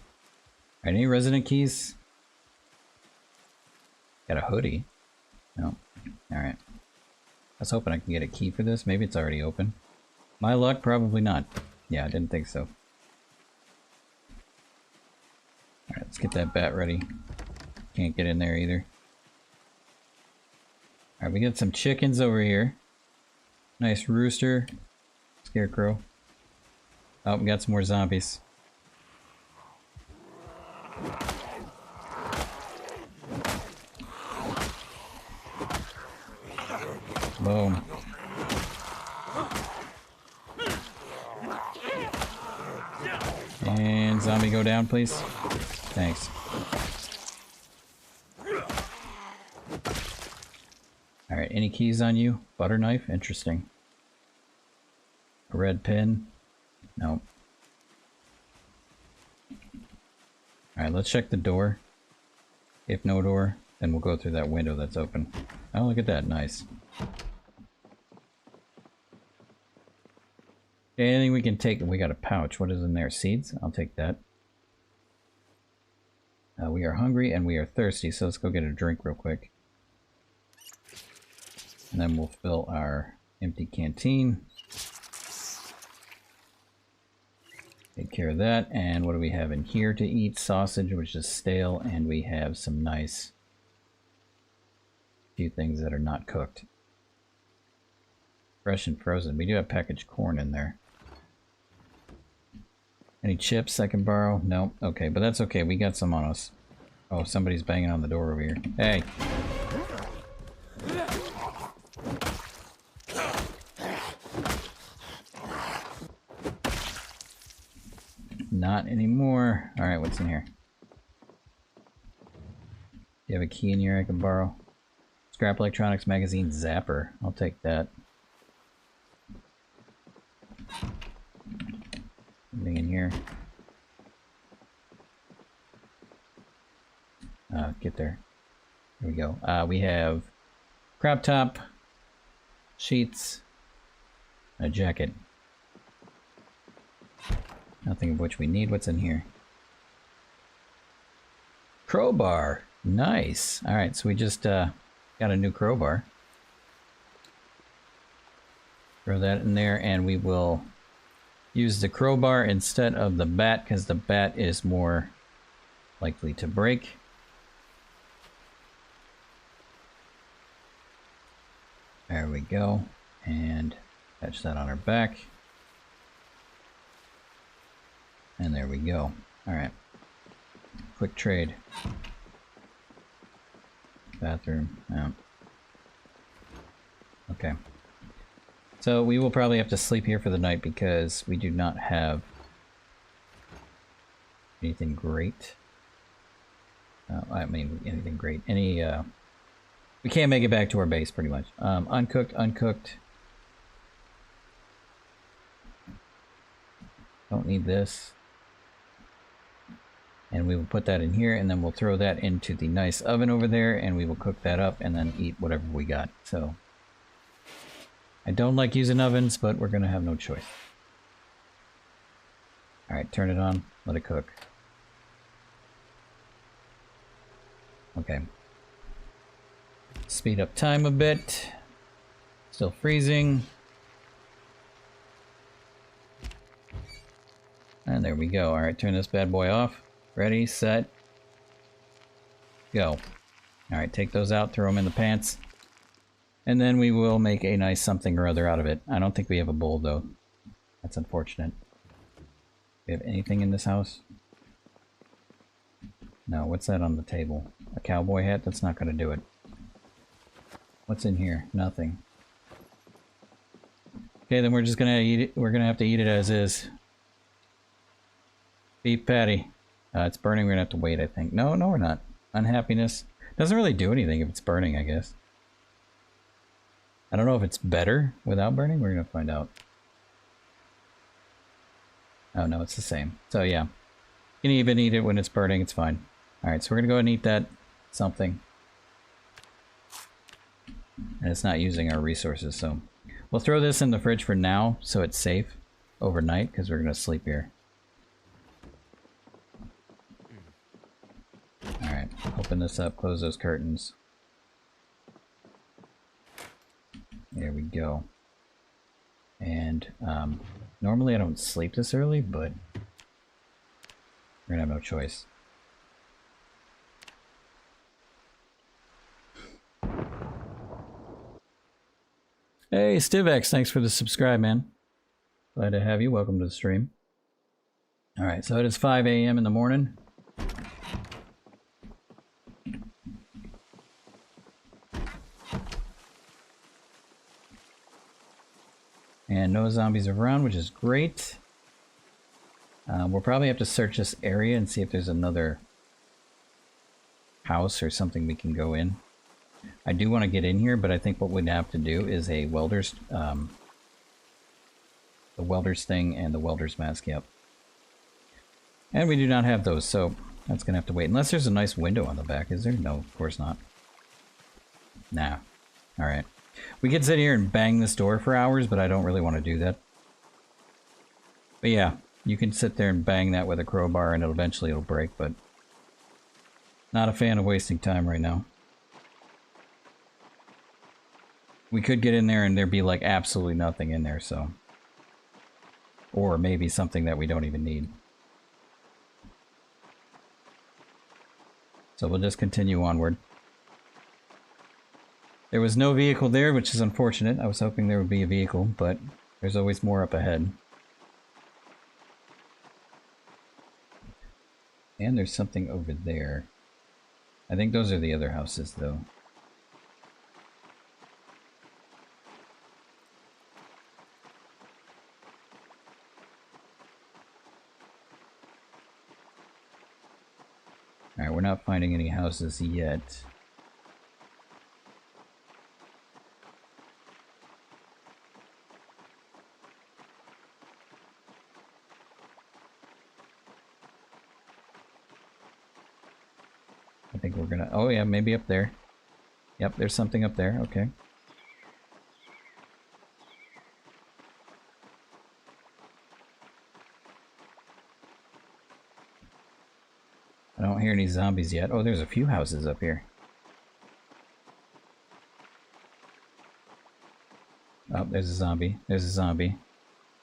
Alright, any resident keys? Got a hoodie. No. Alright. I was hoping I could get a key for this. Maybe it's already open. My luck, probably not. Yeah, I didn't think so. Alright, let's get that bat ready. Can't get in there either. Alright, we got some chickens over here. Nice rooster. Scarecrow. Oh, we got some more zombies. Boom. And zombie go down, please. Thanks. Alright, any keys on you? Butter knife? Interesting. A red pin? Nope. Alright, let's check the door. If no door, then we'll go through that window that's open. Oh, look at that. Nice. Anything we can take? We got a pouch. What is in there? Seeds? I'll take that. We are hungry and we are thirsty, so let's go get a drink real quick. And then we'll fill our empty canteen. Take care of that. And what do we have in here to eat? Sausage, which is stale, and we have some nice few things that are not cooked. Fresh and frozen. We do have packaged corn in there. Any chips I can borrow? No. Okay, but that's okay. We got some on us. Oh, somebody's banging on the door over here. Hey! Not anymore. Alright, what's in here? Do you have a key in here I can borrow? Scrap Electronics Magazine Zapper. I'll take that. Anything in here? Get there. There we go. We have crop top, sheets, a jacket. Nothing of which we need. What's in here? Crowbar. Nice. Alright, so we just got a new crowbar. Throw that in there and we will use the crowbar instead of the bat because the bat is more likely to break. There we go. And attach that on our back. And there we go. Alright. Quick trade. Bathroom. Yeah. Okay. So we will probably have to sleep here for the night because we do not have anything great. I mean, anything great. Any, we can't make it back to our base pretty much. Uncooked. Don't need this. And we will put that in here and then we'll throw that into the nice oven over there and we will cook that up and then eat whatever we got. So I don't like using ovens, but we're gonna have no choice. Alright, turn it on, let it cook. Okay. Speed up time a bit. Still freezing. And there we go. Alright, turn this bad boy off. Ready, set, go. Alright, take those out, throw them in the pants. And then we will make a nice something or other out of it. I don't think we have a bowl, though. That's unfortunate. Do we have anything in this house? No, what's that on the table? A cowboy hat? That's not going to do it. What's in here? Nothing. Okay, then we're just going to eat it. We're going to have to eat it as is. Beef patty. It's burning. We're going to have to wait, I think. No, we're not. Unhappiness. Doesn't really do anything if it's burning, I guess. I don't know if it's better without burning. We're going to find out. Oh, no, it's the same. So, yeah. You can even eat it when it's burning. It's fine. Alright, so we're going to go and eat that something. And it's not using our resources, so... We'll throw this in the fridge for now, so it's safe overnight, because we're going to sleep here. Alright, open this up, close those curtains. There we go. And, normally I don't sleep this early, but we're gonna have no choice. Hey, Stivex, thanks for the subscribe, man. Glad to have you. Welcome to the stream. Alright, so it is 5 a.m. in the morning. And no zombies around, which is great. We'll probably have to search this area and see if there's another house or something we can go in. I do want to get in here, but I think what we'd have to do is a welder's, the welder's thing and the welder's mask, yep. And we do not have those, so that's going to have to wait. Unless there's a nice window on the back, is there? No, of course not. Nah. Alright. We could sit here and bang this door for hours, but I don't really want to do that. But yeah, you can sit there and bang that with a crowbar and eventually it'll break, but not a fan of wasting time right now. We could get in there and there'd be like absolutely nothing in there, so... Or maybe something that we don't even need. So we'll just continue onward. There was no vehicle there, which is unfortunate. I was hoping there would be a vehicle, but there's always more up ahead. And there's something over there. I think those are the other houses, though. Alright, we're not finding any houses yet. I think we're gonna... Oh yeah, maybe up there. Yep, there's something up there. Okay. I don't hear any zombies yet. Oh, there's a few houses up here. Oh, there's a zombie. There's a zombie.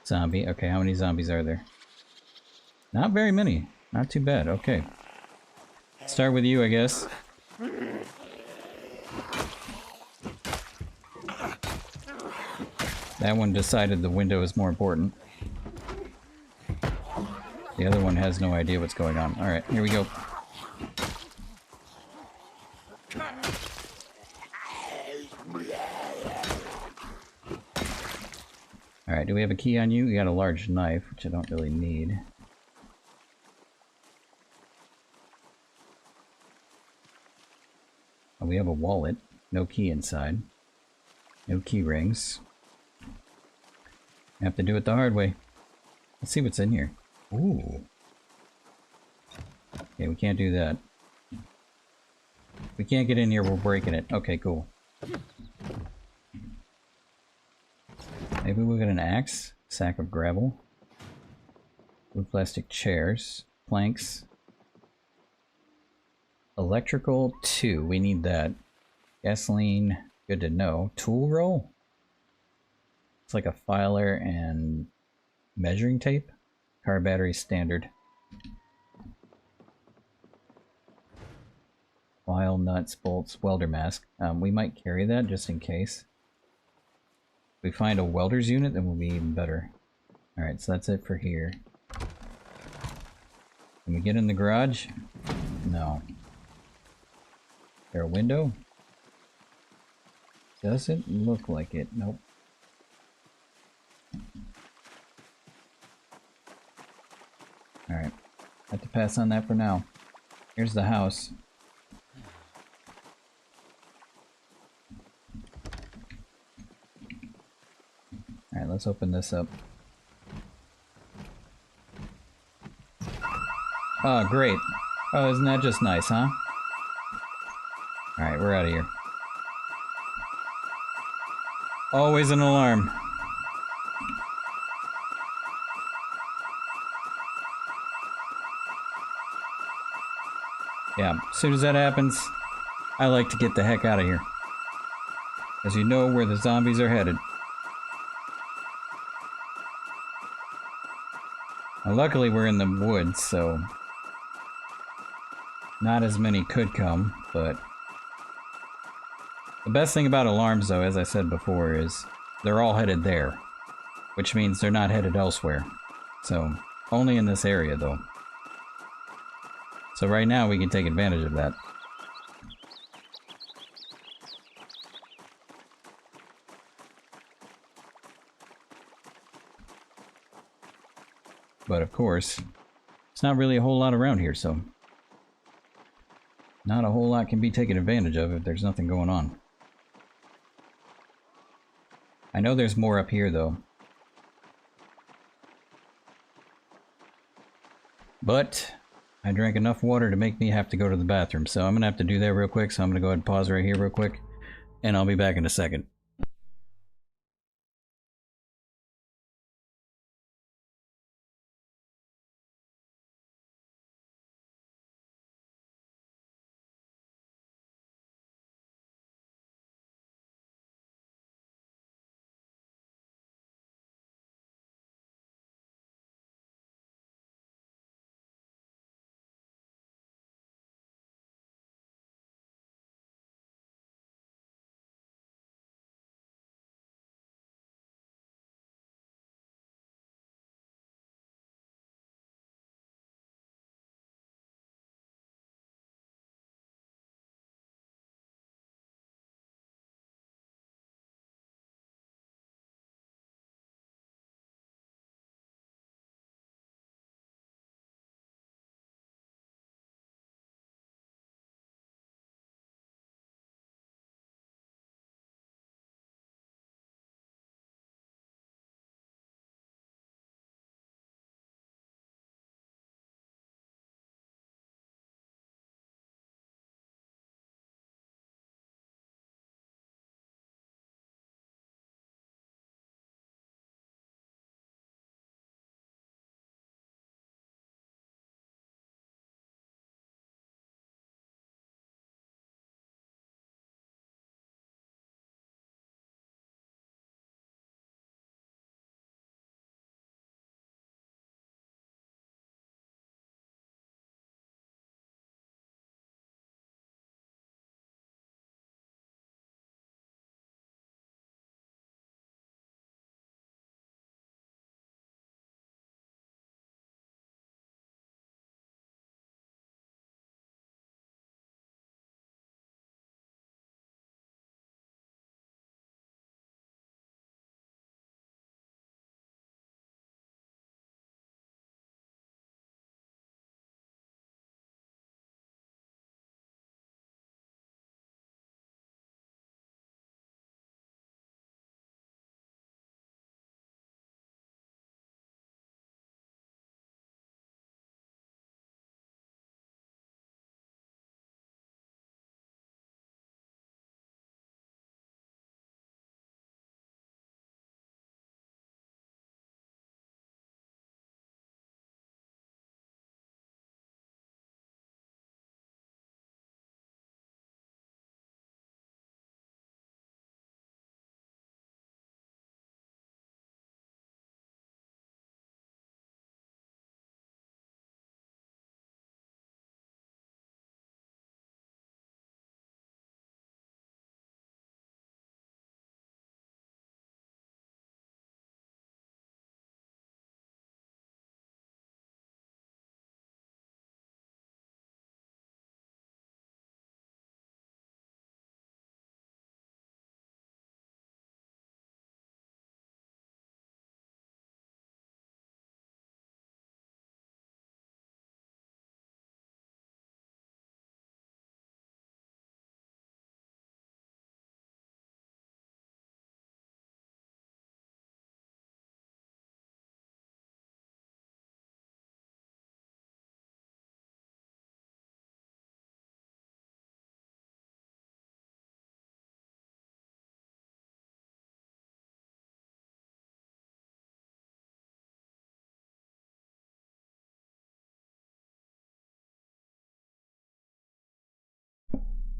Zombie. Okay, how many zombies are there? Not very many. Not too bad. Okay. Start with you, I guess. That one decided the window is more important. The other one has no idea what's going on. Alright, here we go. Alright, do we have a key on you? You got a large knife, which I don't really need. Oh, we have a wallet. No key inside. No key rings. I have to do it the hard way. Let's see what's in here. Ooh. Okay, we can't do that. We can't get in here, we're breaking it. Okay, cool. Maybe we'll get an axe, sack of gravel, blue plastic chairs, planks, electrical 2, we need that. Gasoline, good to know. Tool roll? It's like a filer and measuring tape. Car battery standard. File, nuts, bolts, welder mask. We might carry that just in case. we find a welder's unit, then we'll be even better. Alright, so that's it for here. Can we get in the garage? No. Is there a window? Doesn't look like it. Nope. Alright. Have to pass on that for now. Here's the house. Alright, let's open this up. Oh, great. Oh, isn't that just nice, huh? Alright, we're out of here. Always an alarm. Yeah, as soon as that happens, I like to get the heck out of here. As you know where the zombies are headed. Now, luckily we're in the woods, so not as many could come, but the best thing about alarms, though, as I said before, is they're all headed there, which means they're not headed elsewhere. So, only in this area, though. So right now we can take advantage of that. But of course, it's not really a whole lot around here, so not a whole lot can be taken advantage of if there's nothing going on. I know there's more up here, though. But I drank enough water to make me have to go to the bathroom, so I'm gonna have to do that real quick, so I'm gonna go ahead and pause right here real quick, and I'll be back in a second.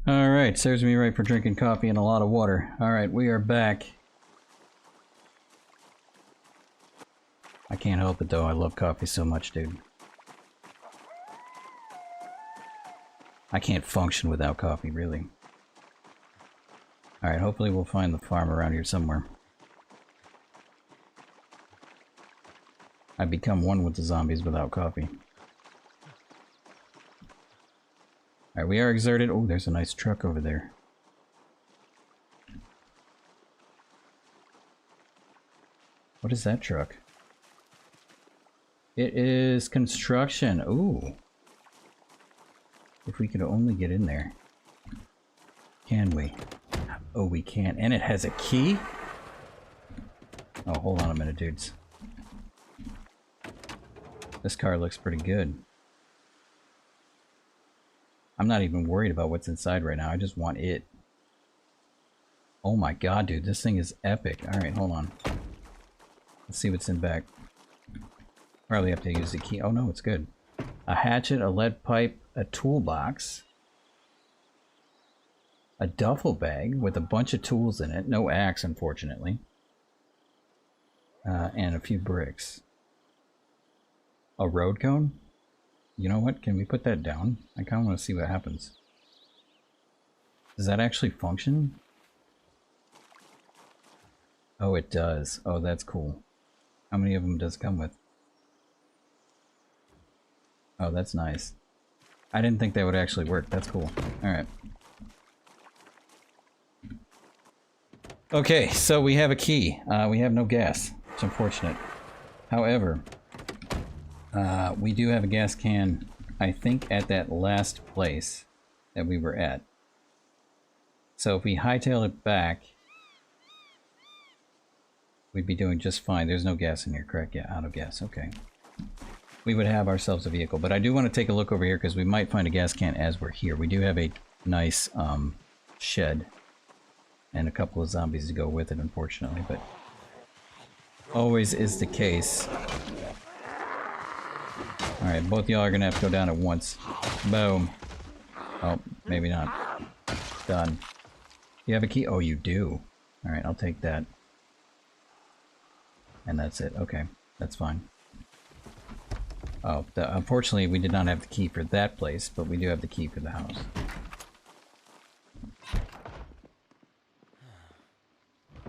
Alright, serves me right for drinking coffee and a lot of water. Alright, we are back. I can't help it though, I love coffee so much, dude. I can't function without coffee, really. Alright, hopefully we'll find the farm around here somewhere. I've become one with the zombies without coffee. Alright, we are exerted. Oh, there's a nice truck over there. What is that truck? It is construction. Ooh. If we could only get in there. Can we? Oh, we can. And it has a key? Oh, hold on a minute, dudes. This car looks pretty good. I'm not even worried about what's inside right now. I just want it. Oh my god, dude. This thing is epic. Alright, hold on. Let's see what's in back. Probably have to use the key. Oh no, it's good. A hatchet, a lead pipe, a toolbox. A duffel bag with a bunch of tools in it. No axe, unfortunately. And a few bricks. A road cone? You know what? Can we put that down? I kind of want to see what happens. Does that actually function? Oh, it does. Oh, that's cool. How many of them does it come with? Oh, that's nice. I didn't think that would actually work. That's cool. Alright. Okay, so we have a key. We have no gas. It's unfortunate. However, we do have a gas can, I think, at that last place that we were at. So if we hightail it back, we'd be doing just fine. There's no gas in here, correct? Yeah, out of gas. Okay. We would have ourselves a vehicle. But I do want to take a look over here because we might find a gas can as we're here. We do have a nice shed and a couple of zombies to go with it, unfortunately. But always is the case. Alright, both y'all are gonna have to go down at once. Boom. Oh, maybe not. Done. You have a key? Oh, you do. Alright, I'll take that. And that's it. Okay, that's fine. Oh, unfortunately we did not have the key for that place, but we do have the key for the house.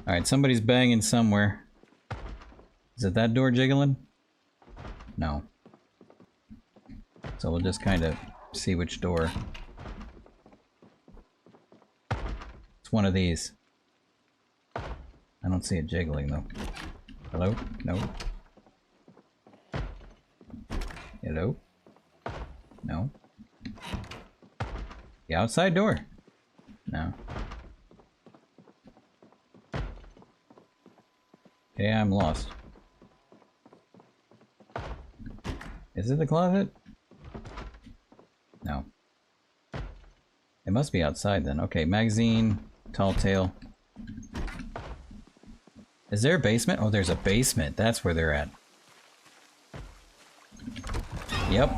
Alright, somebody's banging somewhere. Is it that door jiggling? No. So we'll just kind of see which door. It's one of these. I don't see it jiggling though. Hello? No. Hello? No. The outside door? No. Okay, I'm lost. Is it the closet? No. It must be outside then. Okay, magazine, tall tale. Is there a basement? Oh, there's a basement. That's where they're at. Yep.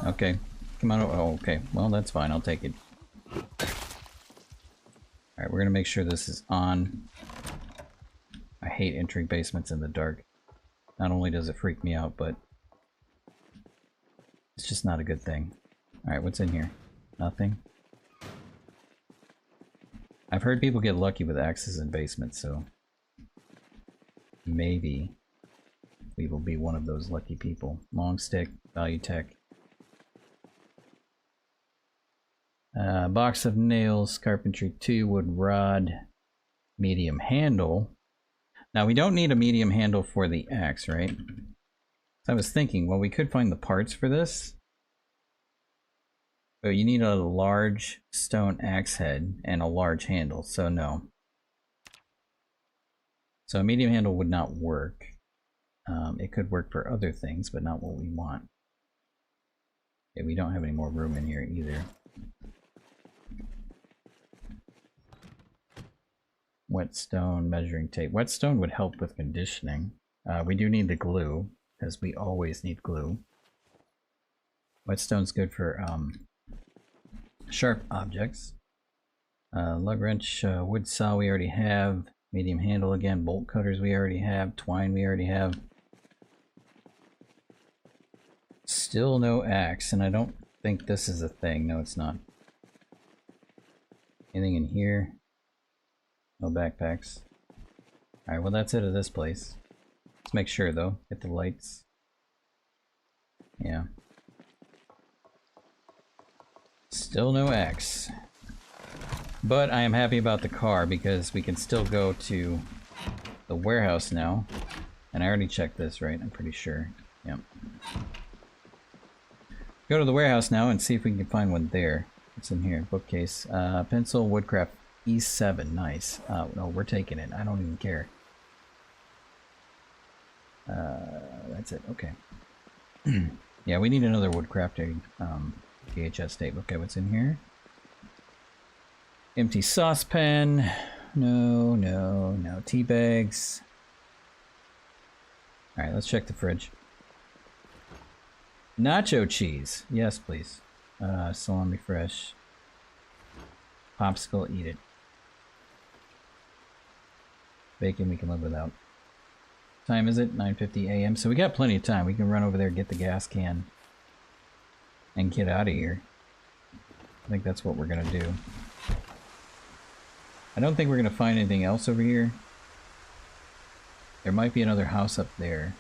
Okay. Come on. Oh, okay. Well, that's fine. I'll take it. Alright, we're gonna make sure this is on. I hate entering basements in the dark. Not only does it freak me out, but it's just not a good thing. Alright, what's in here? Nothing. I've heard people get lucky with axes in basements, so maybe we will be one of those lucky people. Long stick, value tech. Box of nails, carpentry 2, wood rod, medium handle. Now we don't need a medium handle for the axe, right? So I was thinking, well, we could find the parts for this. But you need a large stone axe head and a large handle, so no. So a medium handle would not work. It could work for other things, but not what we want. Okay, we don't have any more room in here either. Whetstone, measuring tape. Whetstone would help with conditioning. We do need the glue, because we always need glue. Whetstone's good for sharp objects. Lug wrench, wood saw we already have. Medium handle again. Bolt cutters we already have. Twine we already have. Still no axe, and I don't think this is a thing. No, it's not. Anything in here? No backpacks. Alright, well that's it at this place. Let's make sure though. Get the lights. Yeah. Still no axe. But I am happy about the car because we can still go to the warehouse now. And I already checked this, right? I'm pretty sure. Yep. Go to the warehouse now and see if we can find one there. What's in here? Bookcase. Pencil, woodcraft, E7. Nice. No, we're taking it. I don't even care. That's it. Okay. Yeah, we need another woodcrafting VHS tape. Okay, what's in here? Empty saucepan. No, no, no. Tea bags. Alright, let's check the fridge. Nacho cheese. Yes, please. Salami fresh. Popsicle, eat it. Bacon we can live without. Time is it? 9:50 a.m. So we got plenty of time. We can run over there, get the gas can, and get out of here. I think that's what we're gonna do. I don't think we're gonna find anything else over here. There might be another house up there,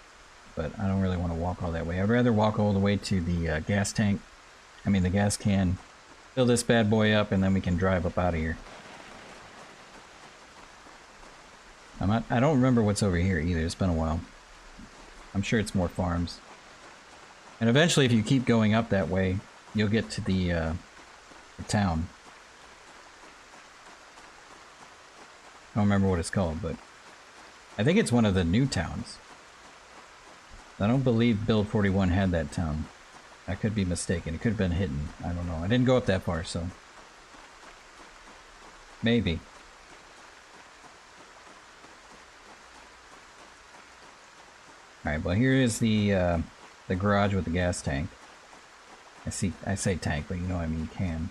but I don't really want to walk all that way. I'd rather walk all the way to the gas tank. I mean the gas can. Fill this bad boy up, and then we can drive up out of here. I don't remember what's over here either. It's been a while. I'm sure it's more farms. And eventually, if you keep going up that way, you'll get to the town. I don't remember what it's called, but I think it's one of the new towns. I don't believe Build 41 had that town. I could be mistaken. It could have been hidden. I don't know. I didn't go up that far, so maybe. Alright, well here is the garage with the gas tank. I say tank, but you know I mean can.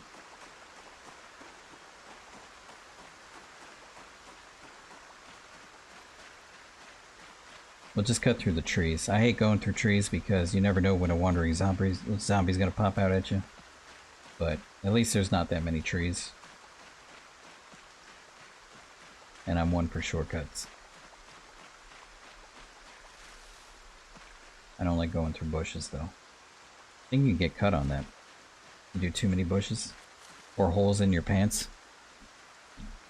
We'll just cut through the trees. I hate going through trees because you never know when a wandering zombie's gonna pop out at you. But at least there's not that many trees. And I'm one for shortcuts. I don't like going through bushes though. I think you can get cut on that. You do too many bushes or holes in your pants.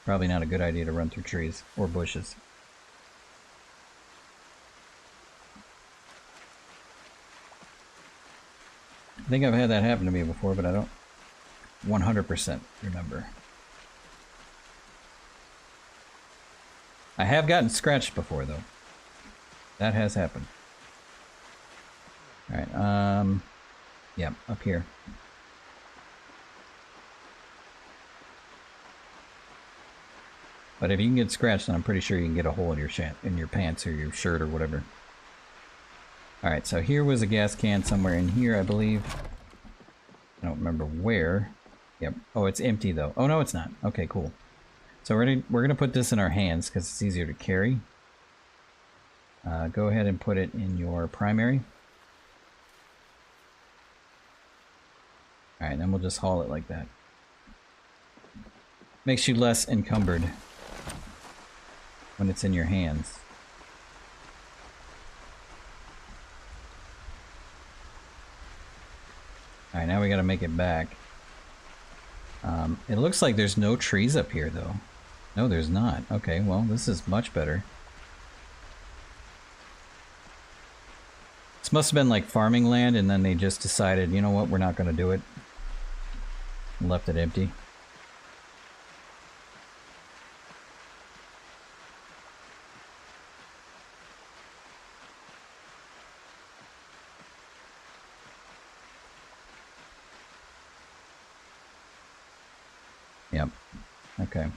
Probably not a good idea to run through trees or bushes. I think I've had that happen to me before, but I don't 100% remember. I have gotten scratched before though. That has happened. Alright, yeah, up here. But if you can get scratched, then I'm pretty sure you can get a hole in your pants or your shirt or whatever. Alright, so here was a gas can somewhere in here, I believe. I don't remember where. Yep. Oh, it's empty though. Oh no, it's not. Okay, cool. So we're gonna put this in our hands because it's easier to carry. Go ahead and put it in your primary. Alright, then we'll just haul it like that. Makes you less encumbered when it's in your hands. Alright, now we gotta make it back. It looks like there's no trees up here though. No, there's not. Okay, well, this is much better. This must have been like farming land and then they just decided, you know what, we're not gonna do it. And left it empty. Yep. Okay.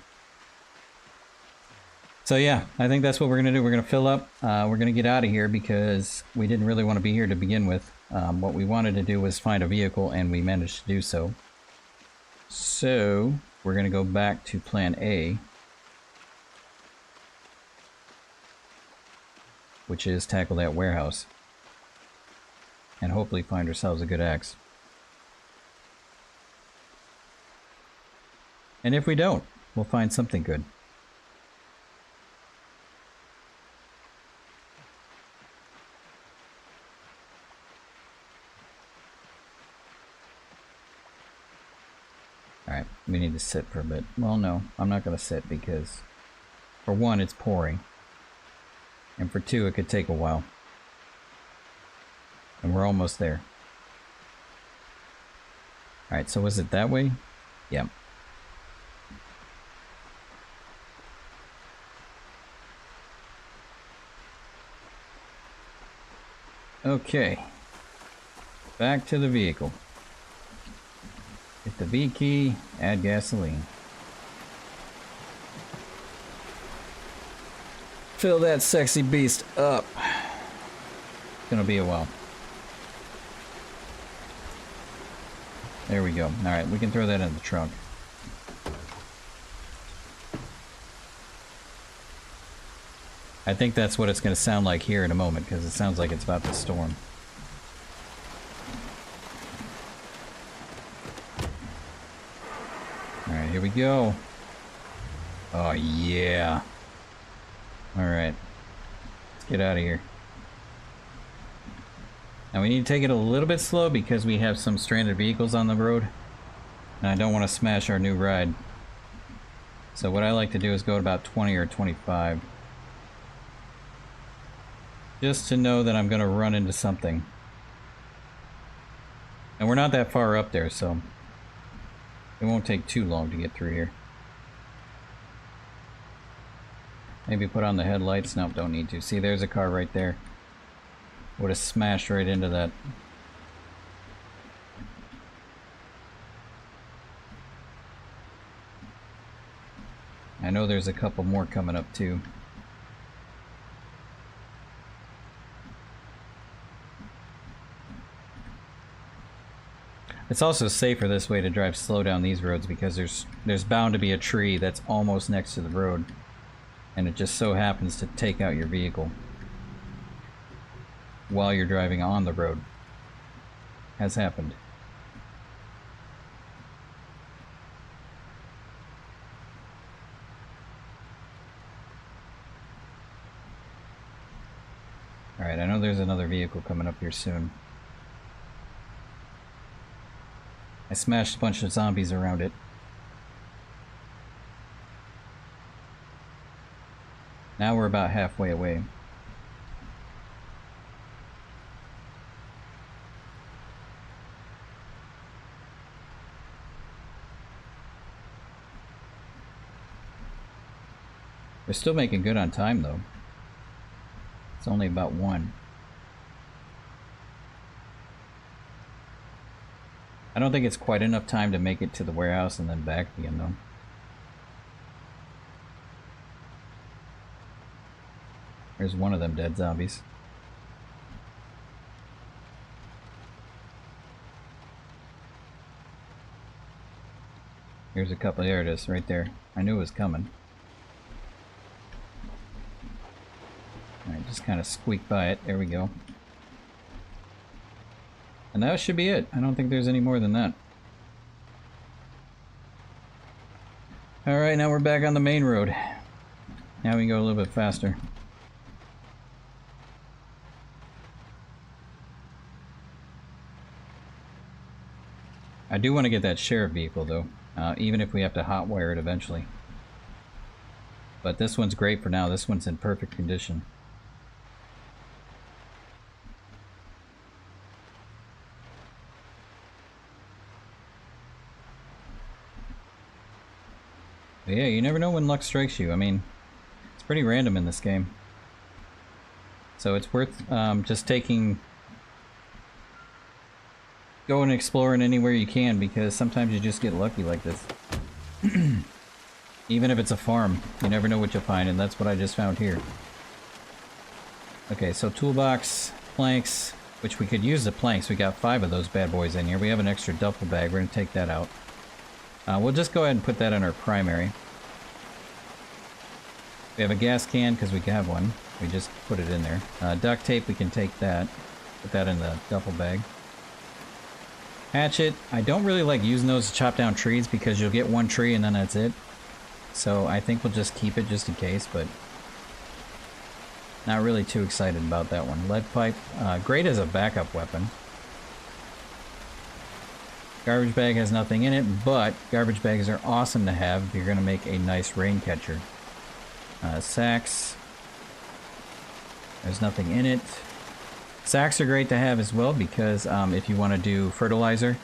So yeah, I think that's what we're gonna do. We're gonna fill up. We're gonna get out of here because we didn't really want to be here to begin with. What we wanted to do was find a vehicle, and we managed to do so. So we're going to go back to plan A, which is tackle that warehouse and hopefully find ourselves a good axe. And if we don't, we'll find something good. Alright, we need to sit for a bit. Well, no, I'm not going to sit because, for one, it's pouring. And for two, it could take a while. And we're almost there. Alright, so was it that way? Yeah. Okay. Back to the vehicle. Hit the V key, add gasoline. Fill that sexy beast up. It's gonna be a while. There we go. Alright, we can throw that in the trunk. I think that's what it's gonna sound like here in a moment, because it sounds like it's about to storm. Alright, here we go. Oh yeah. Alright. Let's get out of here. Now we need to take it a little bit slow because we have some stranded vehicles on the road. And I don't want to smash our new ride. So what I like to do is go at about 20 or 25. Just to know that I'm going to run into something. And we're not that far up there, so it won't take too long to get through here. Maybe put on the headlights. Nope, don't need to. See, there's a car right there. Would have smashed right into that. I know there's a couple more coming up too. It's also safer this way to drive slow down these roads because there's bound to be a tree that's almost next to the road. And it just so happens to take out your vehicle while you're driving on the road. Has happened. Alright, I know there's another vehicle coming up here soon. I smashed a bunch of zombies around it. Now we're about halfway away. We're still making good on time though. It's only about 1. I don't think it's quite enough time to make it to the warehouse and then back again though. There's one of them dead zombies. Here's a couple. There it is, right there. I knew it was coming. Alright, just kind of squeak by it. There we go. And that should be it. I don't think there's any more than that. Alright, now we're back on the main road. Now we can go a little bit faster. I do want to get that sheriff vehicle though, even if we have to hotwire it eventually. But this one's great for now. This one's in perfect condition. But yeah, you never know when luck strikes you. I mean, it's pretty random in this game. So it's worth just going and exploring anywhere you can, because sometimes you just get lucky like this. Even if it's a farm, you never know what you'll find, and that's what I just found here. Okay, so toolbox, planks, which we could use the planks. We got 5 of those bad boys in here. We have an extra duffel bag. We're going to take that out. We'll just go ahead and put that in our primary. We have a gas can because we have one. We just put it in there. Duct tape, we can take that. Put that in the duffel bag. Hatchet, I don't really like using those to chop down trees because you'll get one tree and then that's it. So I think we'll just keep it just in case, but not really too excited about that one. Lead pipe, great as a backup weapon. Garbage bag has nothing in it, but garbage bags are awesome to have if you're going to make a nice rain catcher. Sacks, there's nothing in it. Sacks are great to have as well because if you want to do fertilizer,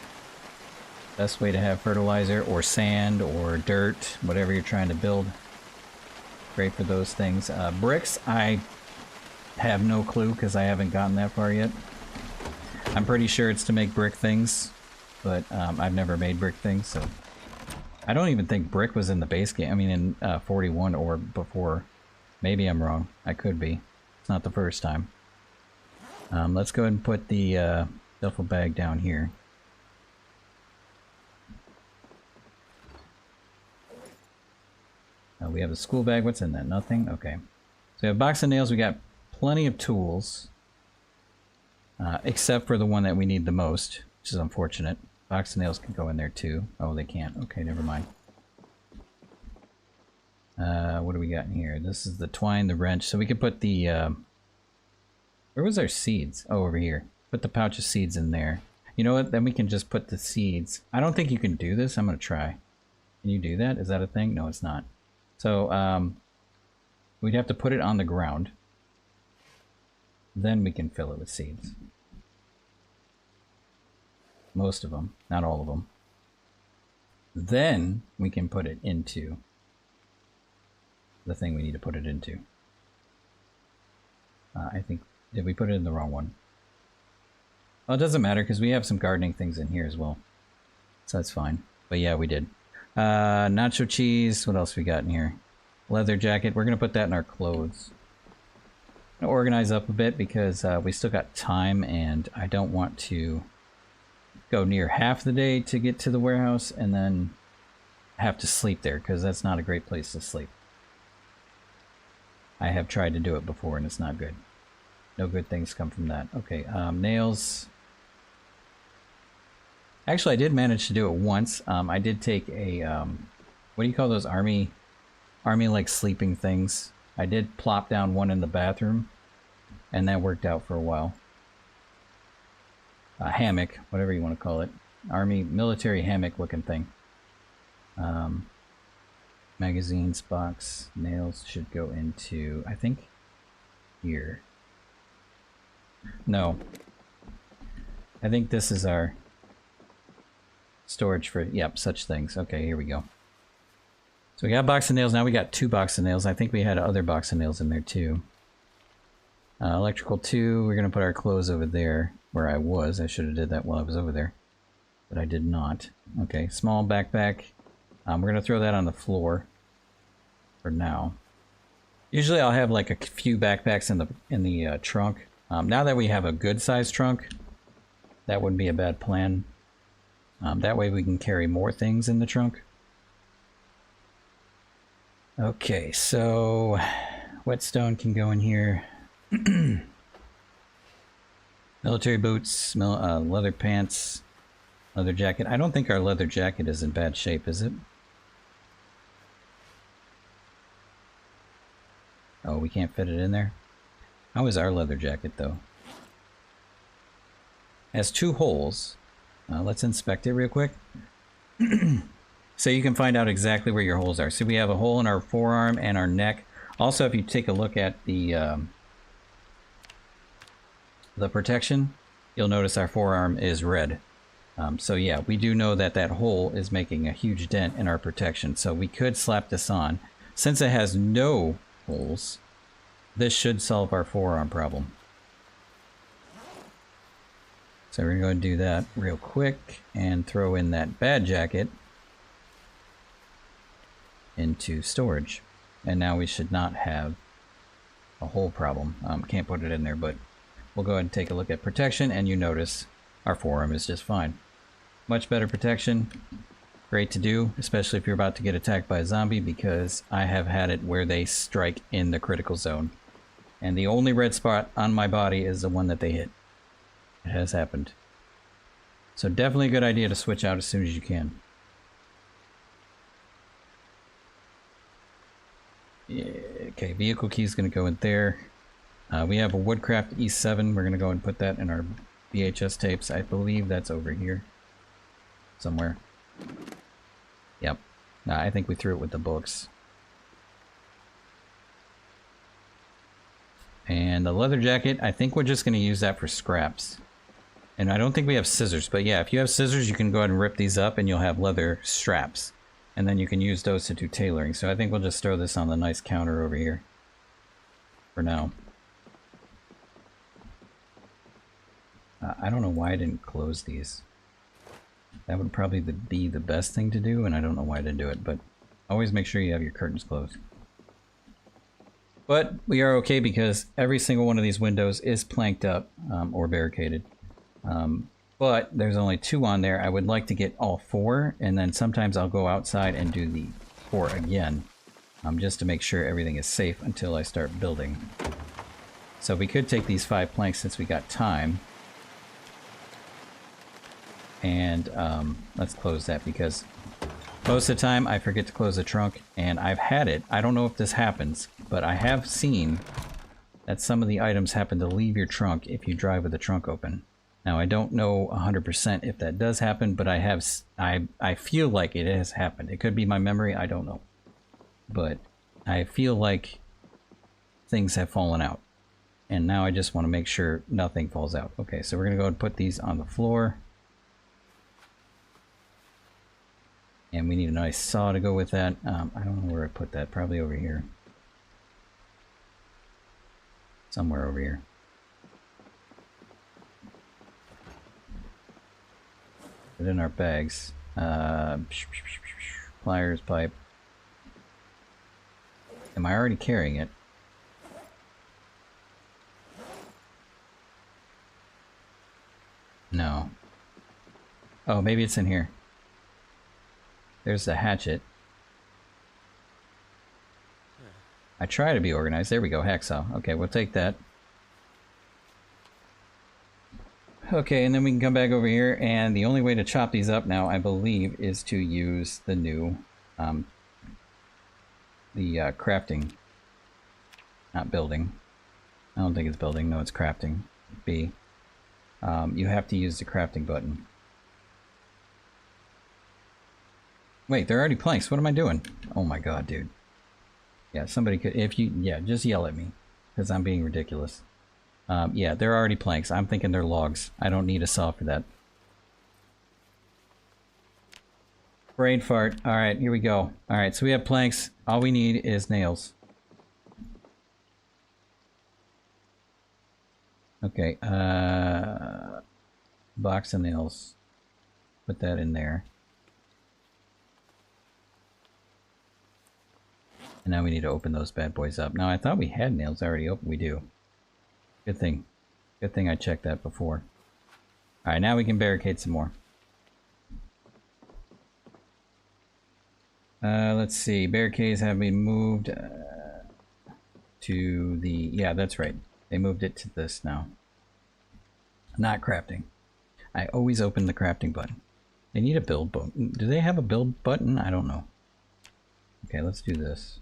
best way to have fertilizer or sand or dirt, whatever you're trying to build. Great for those things. Bricks, I have no clue because I haven't gotten that far yet. I'm pretty sure it's to make brick things, but I've never made brick things, so I don't even think brick was in the base game. I mean in 41 or before. Maybe I'm wrong. I could be. It's not the first time. Let's go ahead and put the duffel bag down here. We have a school bag. What's in that? Nothing? Okay. So we have a box of nails. We got plenty of tools. Except for the one that we need the most, which is unfortunate. Box of nails can go in there too. Oh, they can't. Okay, never mind. What do we got in here? This is the twine, the wrench. So we could put the... where was our seeds? Oh, over here. Put the pouch of seeds in there. You know what? Then we can just put the seeds. I don't think you can do this. I'm going to try. Can you do that? Is that a thing? No, it's not. So, we'd have to put it on the ground. Then we can fill it with seeds. Most of them. Not all of them. Then we can put it into the thing we need to put it into. I think... Did we put it in the wrong one? Well, it doesn't matter because we have some gardening things in here as well. So that's fine. But yeah, we did. Nacho cheese. What else we got in here? Leather jacket. We're going to put that in our clothes. I'm going to organize up a bit because we still got time and I don't want to go near half the day to get to the warehouse and then have to sleep there because that's not a great place to sleep. I have tried to do it before and it's not good. No good things come from that. Okay, nails. Actually, I did manage to do it once. I did take a, what do you call those army like sleeping things? I did plop down one in the bathroom, and that worked out for a while. A hammock, whatever you want to call it. Army, military hammock looking thing. Magazines, box, nails should go into, I think, here. No. I think this is our storage for, yep, such things. Okay, here we go. So we got a box of nails. Now we got 2 boxes of nails. I think we had other box of nails in there too. Electrical 2. We're going to put our clothes over there where I was. I should have did that while I was over there. But I did not. Okay, small backpack. We're going to throw that on the floor for now. Usually I'll have like a few backpacks in the trunk. Now that we have a good sized trunk, that wouldn't be a bad plan. That way we can carry more things in the trunk. Okay, so whetstone can go in here. Military boots, leather pants, leather jacket. I don't think our leather jacket is in bad shape, is it? Oh, we can't fit it in there? How is our leather jacket, though? It has 2 holes. Let's inspect it real quick. So you can find out exactly where your holes are. See, we have a hole in our forearm and our neck. Also, if you take a look at the protection, you'll notice our forearm is red. So yeah, we do know that that hole is making a huge dent in our protection. So we could slap this on. Since it has no holes, this should solve our forearm problem. So we're going to go and do that real quick and throw in that bad jacket into storage. And now we should not have a hole problem. Can't put it in there, but we'll go ahead and take a look at protection, and you notice our forearm is just fine. Much better protection. Great to do, especially if you're about to get attacked by a zombie, because I have had it where they strike in the critical zone. And the only red spot on my body is the one that they hit. It has happened. So definitely a good idea to switch out as soon as you can. Yeah, okay, vehicle key is going to go in there. We have a Woodcraft E7. We're going to go and put that in our VHS tapes. I believe that's over here somewhere. Yep. Nah, I think we threw it with the books. And the leather jacket, I think we're just going to use that for scraps. And I don't think we have scissors, but yeah, if you have scissors, you can go ahead and rip these up and you'll have leather straps. And then you can use those to do tailoring. So I think we'll just throw this on the nice counter over here for now. I don't know why I didn't close these. That would probably be the best thing to do, and I don't know why I didn't do it, but always make sure you have your curtains closed. But we are okay because every single one of these windows is planked up or barricaded. But there's only 2 on there. I would like to get all 4, and then sometimes I'll go outside and do the 4 again, just to make sure everything is safe until I start building. So we could take these 5 planks since we got time. And let's close that because most of the time I forget to close the trunk, and I've had it. I don't know if this happens, but I have seen that some of the items happen to leave your trunk if you drive with the trunk open. Now I don't know 100% if that does happen, but I feel like it has happened. It could be my memory, I don't know. But I feel like things have fallen out. And now I just want to make sure nothing falls out. Okay, so we're going to go and put these on the floor. And we need a nice saw to go with that. I don't know where I put that. Probably over here. Somewhere over here. Put it in our bags. Pliers, pipe. Am I already carrying it? No. Oh, maybe it's in here. There's the hatchet. I try to be organized. There we go, hacksaw. Okay, we'll take that. Okay, and then we can come back over here, and the only way to chop these up now, I believe, is to use the new, crafting. Not building. I don't think it's building. No, it's crafting. B. You have to use the crafting button. Wait, they're already planks. What am I doing? Oh my god, dude. Yeah, somebody could, yeah, just yell at me, because I'm being ridiculous. Yeah, they're already planks. I'm thinking they're logs. I don't need a saw for that. Brain fart. Alright, here we go. Alright, so we have planks. All we need is nails. Okay, box of nails. Put that in there. And now we need to open those bad boys up. Now I thought we had nails already open. We do. Good thing. Good thing I checked that before. Alright, now we can barricade some more. Let's see. Barricades have been moved to the... Yeah, that's right. They moved it to this now. Not crafting. I always open the crafting button. They need a build button. Do they have a build button? I don't know. Okay, let's do this.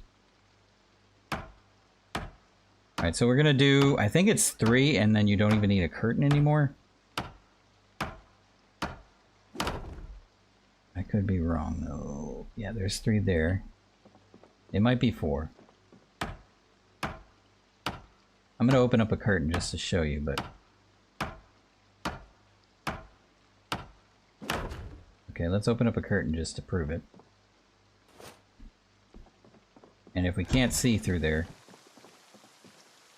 Alright, so we're gonna do, I think it's 3, and then you don't even need a curtain anymore. I could be wrong, though. Yeah, there's 3 there. It might be 4. I'm gonna open up a curtain just to show you, but... Okay, let's open up a curtain just to prove it. And if we can't see through there...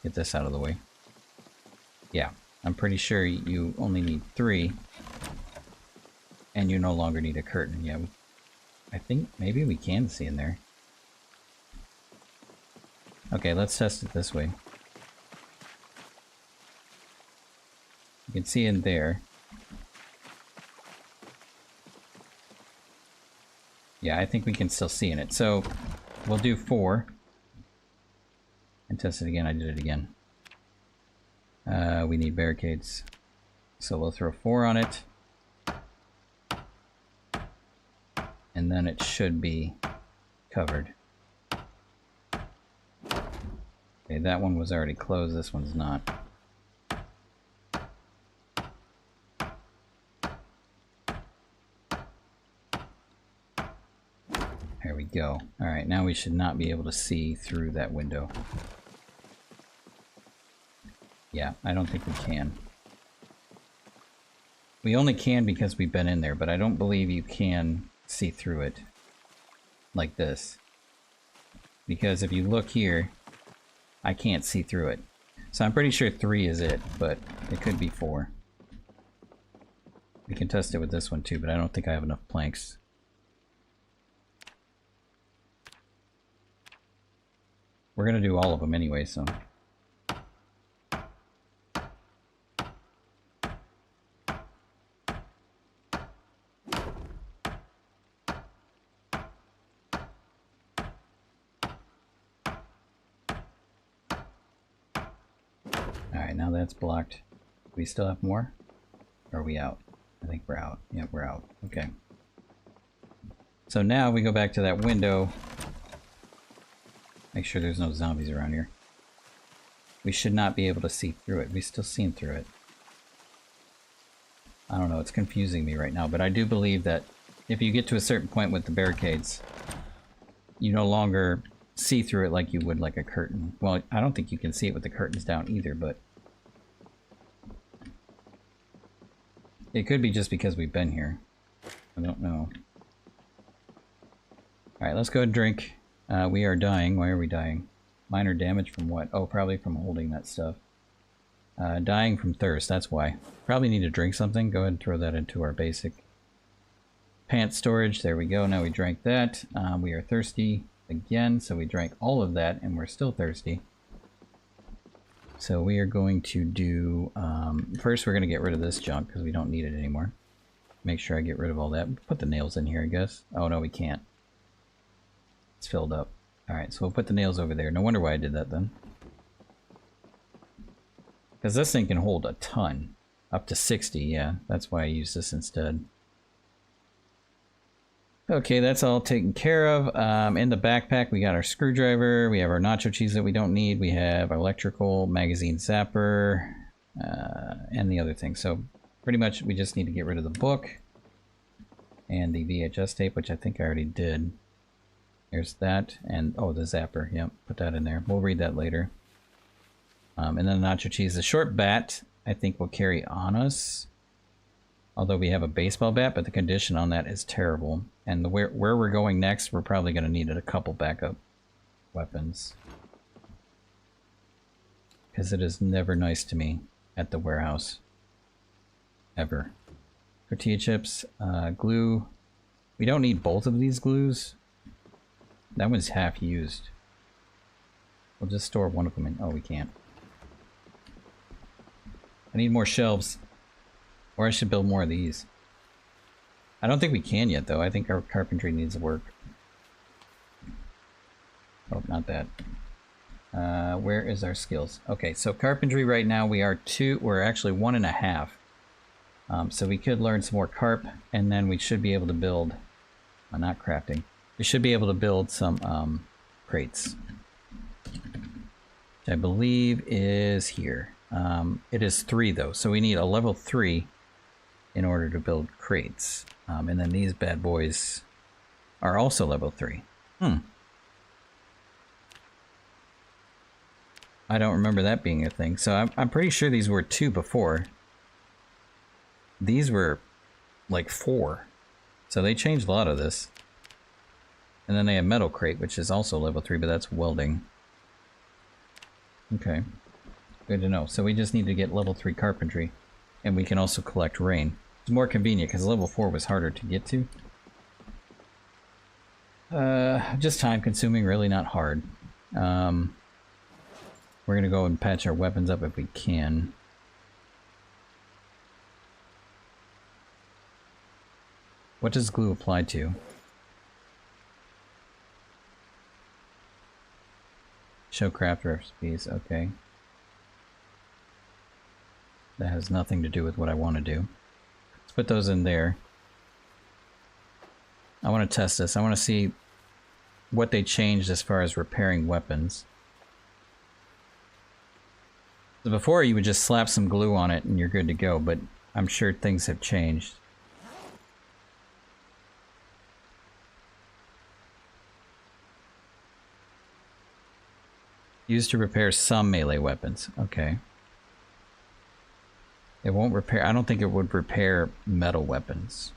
Get this out of the way. Yeah, I'm pretty sure you only need 3. And you no longer need a curtain. Yeah, I think maybe we can see in there. Okay, let's test it this way. You can see in there. Yeah, I think we can still see in it. So we'll do 4. And test it again. I did it again. We need barricades. So we'll throw 4 on it. And then it should be covered. Okay, that one was already closed. This one's not. There we go. Alright, now we should not be able to see through that window. Yeah, I don't think we can. We only can because we've been in there, but I don't believe you can see through it like this. Because if you look here, I can't see through it. So I'm pretty sure 3 is it, but it could be 4. We can test it with this one too, but I don't think I have enough planks. We're gonna do all of them anyway, so. Alright, now that's blocked. Do we still have more? Or are we out? I think we're out. Yeah, we're out. Okay. So now we go back to that window. Make sure there's no zombies around here. We should not be able to see through it. We still seen through it. I don't know, it's confusing me right now, but I do believe that if you get to a certain point with the barricades, you no longer see through it like you would like a curtain. Well, I don't think you can see it with the curtains down either, but it could be just because we've been here. I don't know. Alright, let's go and drink. We are dying. Why are we dying? Minor damage from what? Oh, probably from holding that stuff. Dying from thirst, that's why. Probably need to drink something. Go ahead and throw that into our basic pants storage. There we go. Now we drank that. We are thirsty again, so we drank all of that and we're still thirsty. So we are going to do... first we're going to get rid of this junk because we don't need it anymore. Make sure I get rid of all that. Put the nails in here, I guess. Oh no, we can't. It's filled up. Alright, so we'll put the nails over there. No wonder why I did that then. Because this thing can hold a ton. Up to 60, yeah. That's why I use this instead. Okay, that's all taken care of. In the backpack, we got our screwdriver. We have our nacho cheese that we don't need. We have our electrical, magazine zapper, and the other thing. So pretty much we just need to get rid of the book. And the VHS tape, which I think I already did. There's that, and oh, the zapper, yep, put that in there. We'll read that later. And then the nacho cheese. The short bat, I think we'll carry on us. Although we have a baseball bat, but the condition on that is terrible. And where we're going next, we're probably going to need a couple backup weapons. Because it is never nice to me at the warehouse. Ever. Tortilla chips, glue. We don't need both of these glues. That one's half used. We'll just store one of them in. Oh, we can't. I need more shelves. Or I should build more of these. I don't think we can yet, though. I think our carpentry needs work. Oh, not that. Where is our skills? Okay, so carpentry right now we are 2. We're actually 1.5. So we could learn some more carp, and then we should be able to build... not crafting. We should be able to build some crates. Which I believe is here. It is 3 though, so we need a level 3 in order to build crates. And then these bad boys are also level 3. I don't remember that being a thing. So I'm pretty sure these were 2 before. These were like 4. So they changed a lot of this. And then they have metal crate, which is also level 3, but that's welding. Okay. Good to know. So we just need to get level 3 carpentry. And we can also collect rain. It's more convenient because level 4 was harder to get to. Just time consuming, really not hard. We're going to go and patch our weapons up if we can. What does glue apply to? Show craft recipes, okay. That has nothing to do with what I want to do. Let's put those in there. I want to test this. I want to see what they changed as far as repairing weapons. So before you would just slap some glue on it and you're good to go, but I'm sure things have changed. Used to repair some melee weapons. Okay. It won't repair... I don't think it would repair metal weapons.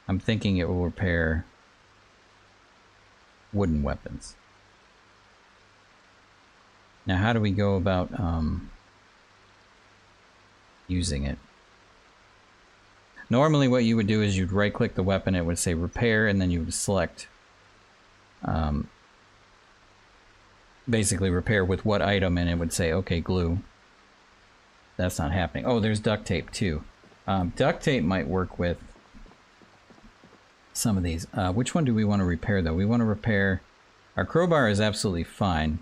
I'm thinking it will repair wooden weapons. Now, how do we go about using it? Normally what you would do is you'd right-click the weapon, it would say repair, and then you would select basically repair with what item, and it would say, okay, glue. That's not happening. Oh, there's duct tape too. Duct tape might work with some of these. Which one do we want to repair though? We want to repair... Our crowbar is absolutely fine.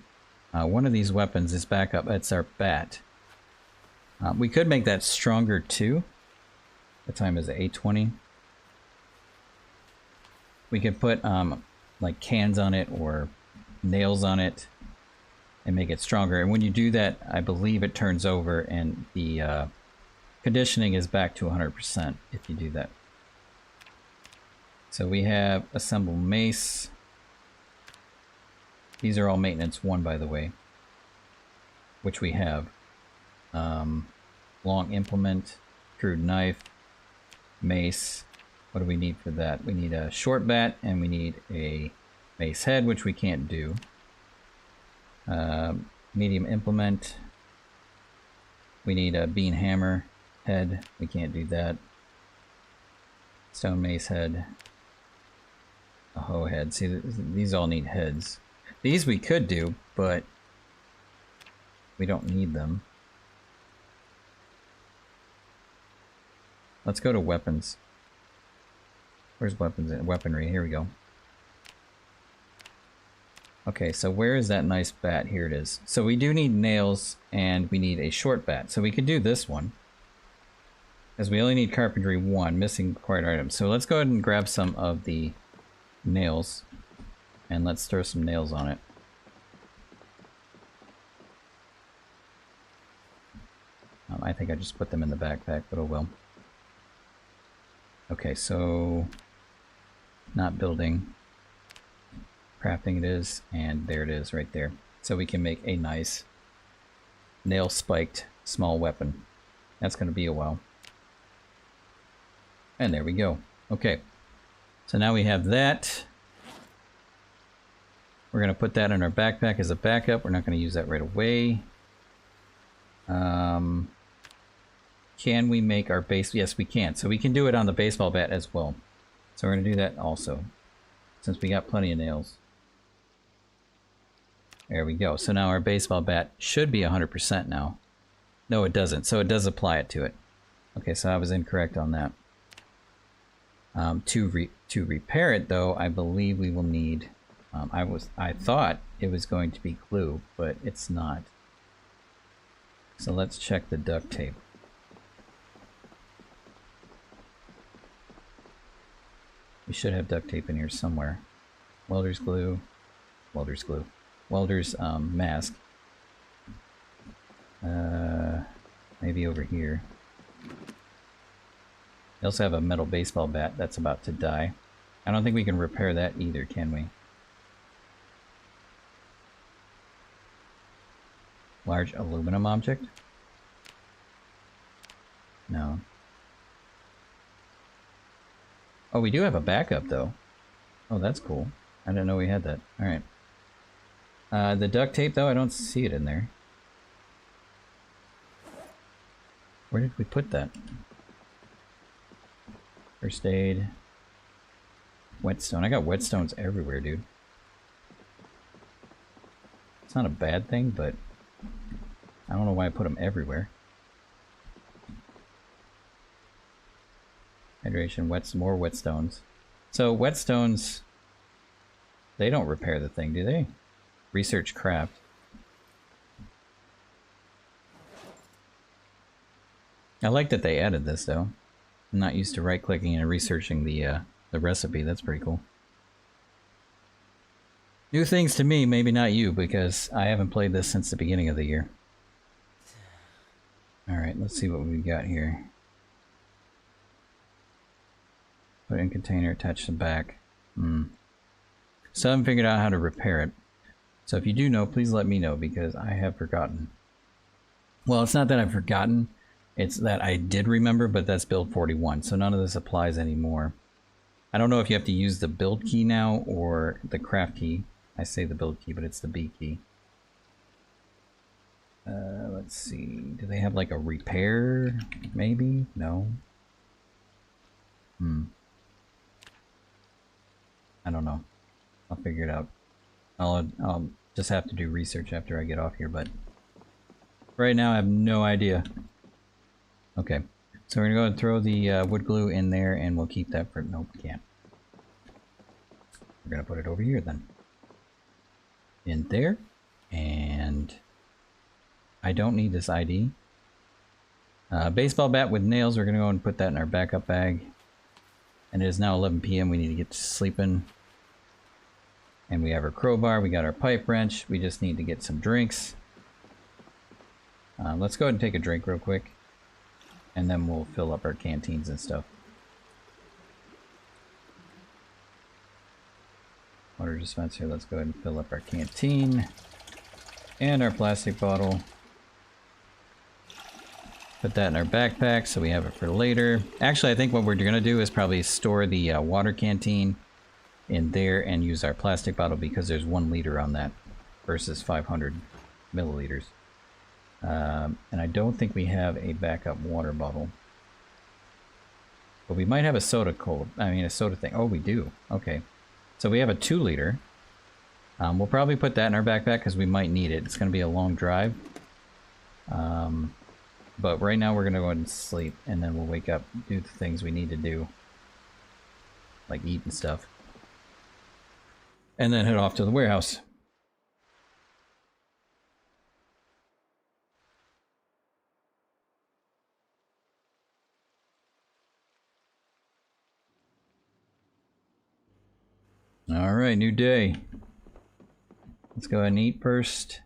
One of these weapons is back up. It's our bat. We could make that stronger too. What time is it? 8:20. We could put like cans on it or nails on it and make it stronger. And when you do that, I believe it turns over and the conditioning is back to 100% if you do that. So we have assemble mace. These are all maintenance 1, by the way, which we have. Long implement, crude knife, mace. What do we need for that? We need a short bat and we need a mace head, which we can't do. Medium implement. We need a bean hammer head. We can't do that. Stone mace head. A hoe head. See, these all need heads. These we could do, but we don't need them. Let's go to weapons. Where's weapons? Weaponry. Here we go. Okay, so where is that nice bat? Here it is. So we do need nails and we need a short bat. So we could do this one. Because we only need carpentry 1, missing required items. So let's go ahead and grab some of the nails. And let's throw some nails on it. I think I just put them in the backpack, but oh well. Okay, so not building. Crafting it is, and there it is right there. So we can make a nice nail spiked small weapon. That's going to be a while. And there we go. Okay, so now we have that. We're going to put that in our backpack as a backup. We're not going to use that right away. Can we make our base? Yes, we can. So we can do it on the baseball bat as well. So we're going to do that also, since we got plenty of nails. There we go. So now our baseball bat should be 100% now. No, it doesn't. So it does apply it to it. Okay, so I was incorrect on that. To repair it, though, I believe we will need... I thought it was going to be glue, but it's not. So let's check the duct tape. We should have duct tape in here somewhere. Welder's glue. Welder's glue. Welder's mask. Maybe over here. We also have a metal baseball bat that's about to die. I don't think we can repair that either, can we? Large aluminum object? No. Oh, we do have a backup though. Oh, that's cool. I didn't know we had that. Alright. The duct tape though, I don't see it in there. Where did we put that? First aid. Whetstone. I got whetstones everywhere, dude. It's not a bad thing, but I don't know why I put them everywhere. Hydration, more whetstones. So whetstones, they don't repair the thing, do they? Research craft. I like that they added this though. I'm not used to right-clicking and researching the recipe. That's pretty cool. New things to me, maybe not you, because I haven't played this since the beginning of the year. Alright, let's see what we've got here. Put in container, attach the back. So I haven't figured out how to repair it. So if you do know, please let me know, because I have forgotten. Well, it's not that I've forgotten, it's that I did remember, but that's build 41, so none of this applies anymore. I don't know if you have to use the build key now or the craft key. I say the build key, but it's the B key. Let's see. Do they have like a repair? Maybe? No. I don't know. I'll figure it out. I'll just have to do research after I get off here, but right now I have no idea. Okay. So we're gonna go and throw the wood glue in there, and we'll keep that for... Nope, can't. We're gonna put it over here then. In there. And... I don't need this ID. Baseball bat with nails. We're gonna go and put that in our backup bag. And it is now 11 p.m. We need to get to sleeping. And we have our crowbar. We got our pipe wrench. We just need to get some drinks. Let's go ahead and take a drink real quick. And then we'll fill up our canteens and stuff. Water dispenser. Let's go ahead and fill up our canteen. And our plastic bottle. Put that in our backpack so we have it for later. Actually, I think what we're going to do is probably store the water canteen in there and use our plastic bottle, because there's 1 liter on that versus 500 milliliters. And I don't think we have a backup water bottle. But we might have a soda a soda thing. Oh, we do. Okay. So we have a 2 liter. We'll probably put that in our backpack because we might need it. It's going to be a long drive. But right now we're going to go ahead and sleep, and then we'll wake up, do the things we need to do. Like eat and stuff. And then head off to the warehouse. Alright, new day. Let's go ahead and eat first.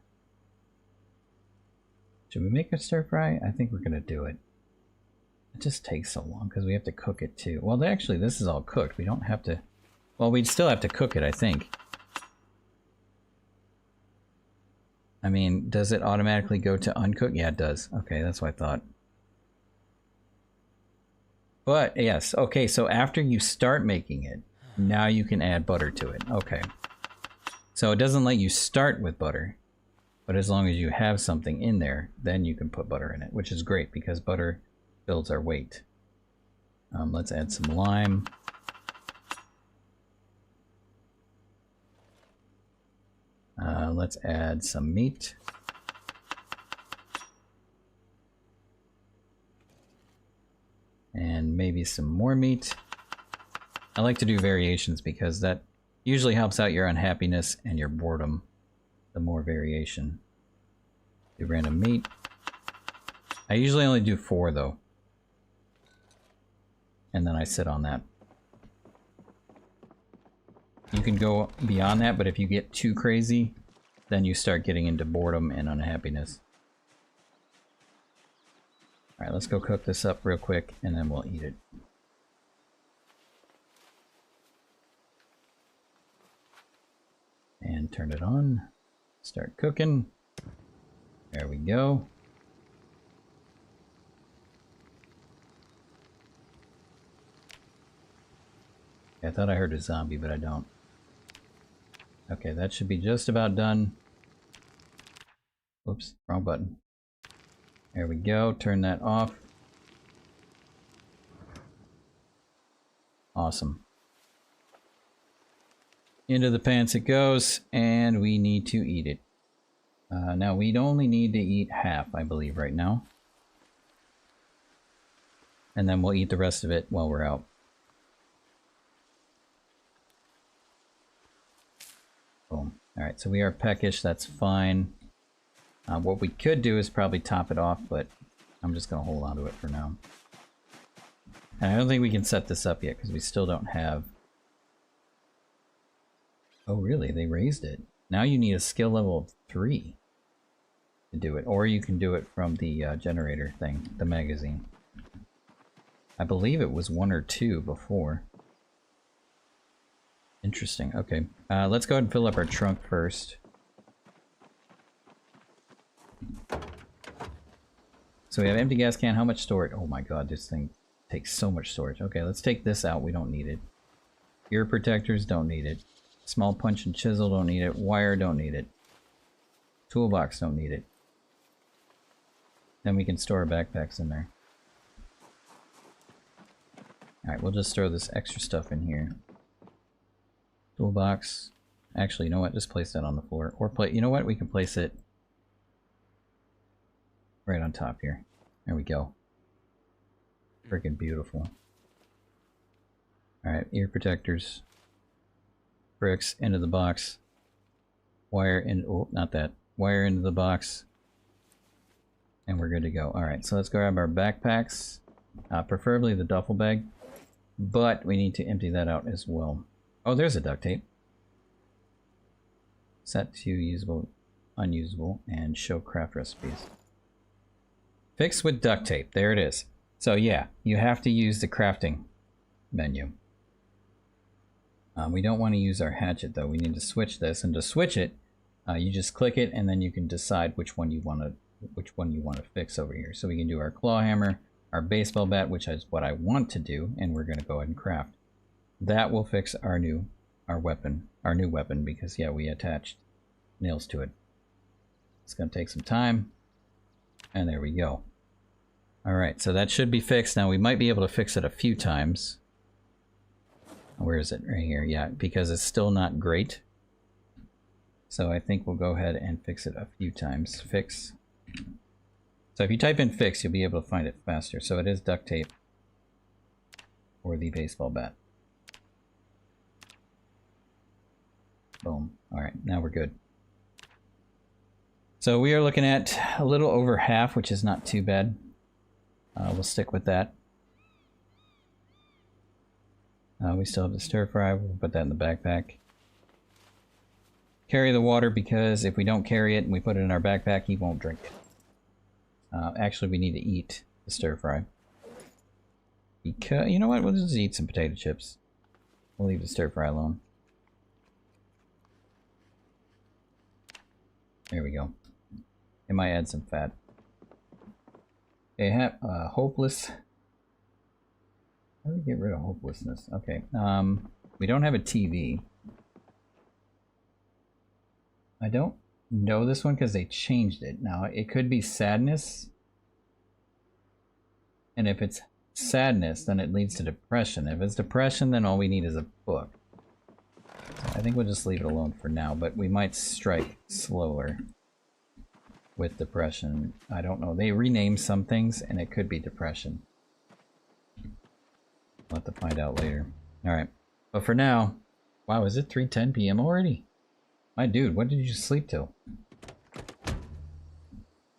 Should we make a stir fry? I think we're gonna do it. It just takes so long because we have to cook it too. Well, actually, this is all cooked. We don't have to... Well, we'd still have to cook it, I think. I mean, does it automatically go to uncooked? Yeah, it does. Okay, that's what I thought. But, yes. Okay, so after you start making it, now you can add butter to it. Okay. So it doesn't let you start with butter. But as long as you have something in there, then you can put butter in it, which is great because butter builds our weight. Let's add some lime. Let's add some meat. And maybe some more meat. I like to do variations because that usually helps out your unhappiness and your boredom. The more variation. Do random meat. I usually only do 4 though. And then I sit on that. You can go beyond that, but if you get too crazy, then you start getting into boredom and unhappiness. Alright, let's go cook this up real quick and then we'll eat it. And turn it on. Start cooking. There we go. I thought I heard a zombie, but I don't. Okay, that should be just about done. Oops, wrong button. There we go. Turn that off. Awesome. Into the pants it goes, and we need to eat it. Now, we'd only need to eat half, I believe, right now. And then we'll eat the rest of it while we're out. Boom. Alright, so we are peckish, that's fine. What we could do is probably top it off, but I'm just going to hold on to it for now. And I don't think we can set this up yet because we still don't have... Oh really, they raised it. Now you need a skill level of 3 to do it, or you can do it from the generator thing, the magazine. I believe it was 1 or 2 before. Interesting, okay. Let's go ahead and fill up our trunk first. So we have empty gas can, how much storage? Oh my god, this thing takes so much storage. Okay, let's take this out, we don't need it. Ear protectors, don't need it. Small punch and chisel, don't need it. Wire, don't need it. Toolbox, don't need it. Then we can store our backpacks in there. Alright, we'll just throw this extra stuff in here. Toolbox. Actually, you know what? Just place that on the floor. Or you know what? We can place it right on top here. There we go. Freaking beautiful. Alright, ear protectors. Bricks into the box. Wire in, oh, not that. Wire into the box. And we're good to go. Alright, so let's grab our backpacks. Preferably the duffel bag. But we need to empty that out as well. Oh, there's a duct tape. Set to usable, unusable, and show craft recipes. Fix with duct tape. There it is. So yeah, you have to use the crafting menu. We don't want to use our hatchet though. We need to switch this, and to switch it, you just click it, and then you can decide which one you want to fix over here. So we can do our claw hammer, our baseball bat, which is what I want to do, and we're going to go ahead and craft. That will fix our new weapon, because yeah, we attached nails to it. It's going to take some time, and there we go. All right, so that should be fixed. Now we might be able to fix it a few times. Where is it? Right here. Yeah, because it's still not great. So I think we'll go ahead and fix it a few times. Fix. So if you type in fix, you'll be able to find it faster. So it is duct tape or the baseball bat. Boom. All right, now we're good. So we are looking at a little over half, which is not too bad. We'll stick with that. We still have the stir fry. We'll put that in the backpack. Carry the water, because if we don't carry it and we put it in our backpack, he won't drink it. Actually, we need to eat the stir fry. Because, you know what? We'll just eat some potato chips. We'll leave the stir fry alone. There we go. It might add some fat. Okay, hopeless. How do we get rid of hopelessness? Okay, we don't have a TV. I don't know this one because they changed it. Now, it could be sadness. And if it's sadness, then it leads to depression. If it's depression, then all we need is a book. So I think we'll just leave it alone for now, but we might strike slower with depression. I don't know. They renamed some things, and it could be depression. We'll have to find out later. Alright. But for now... Wow, is it 3:10 p.m. already? My dude, what did you sleep till?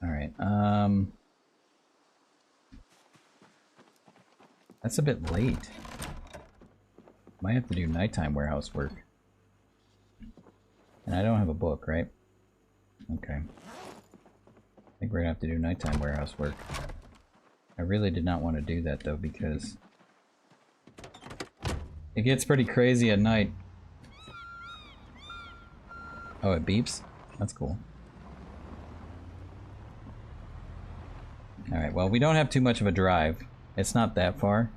Alright, that's a bit late. Might have to do nighttime warehouse work. And I don't have a book, right? Okay. I think we're gonna have to do nighttime warehouse work. I really did not want to do that though, because it gets pretty crazy at night. Oh, it beeps? That's cool. Alright, well, we don't have too much of a drive. It's not that far.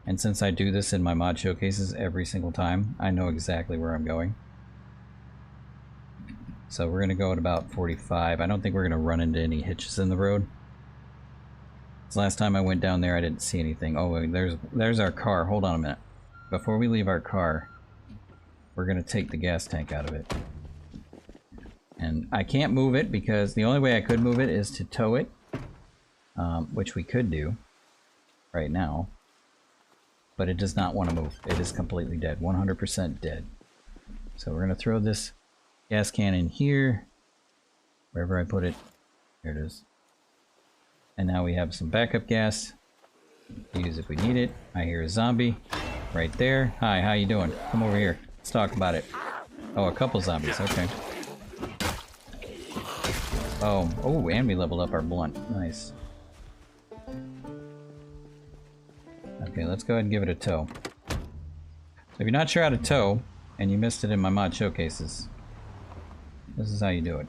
And since I do this in my mod showcases every single time, I know exactly where I'm going. So we're going to go at about 45. I don't think we're going to run into any hitches in the road. This last time I went down there, I didn't see anything. Oh, there's our car. Hold on a minute. Before we leave our car, we're going to take the gas tank out of it. And I can't move it because the only way I could move it is to tow it, which we could do right now. But it does not want to move. It is completely dead. 100% dead. So we're going to throw this Gas can in here. Wherever I put it. There it is. And now we have some backup gas. Use if we need it. I hear a zombie. Right there. Hi, how you doing? Come over here. Let's talk about it. Oh, a couple zombies. Okay. Oh, and we leveled up our blunt. Nice. Okay, let's go ahead and give it a tow. So if you're not sure how to tow, and you missed it in my mod showcases, this is how you do it.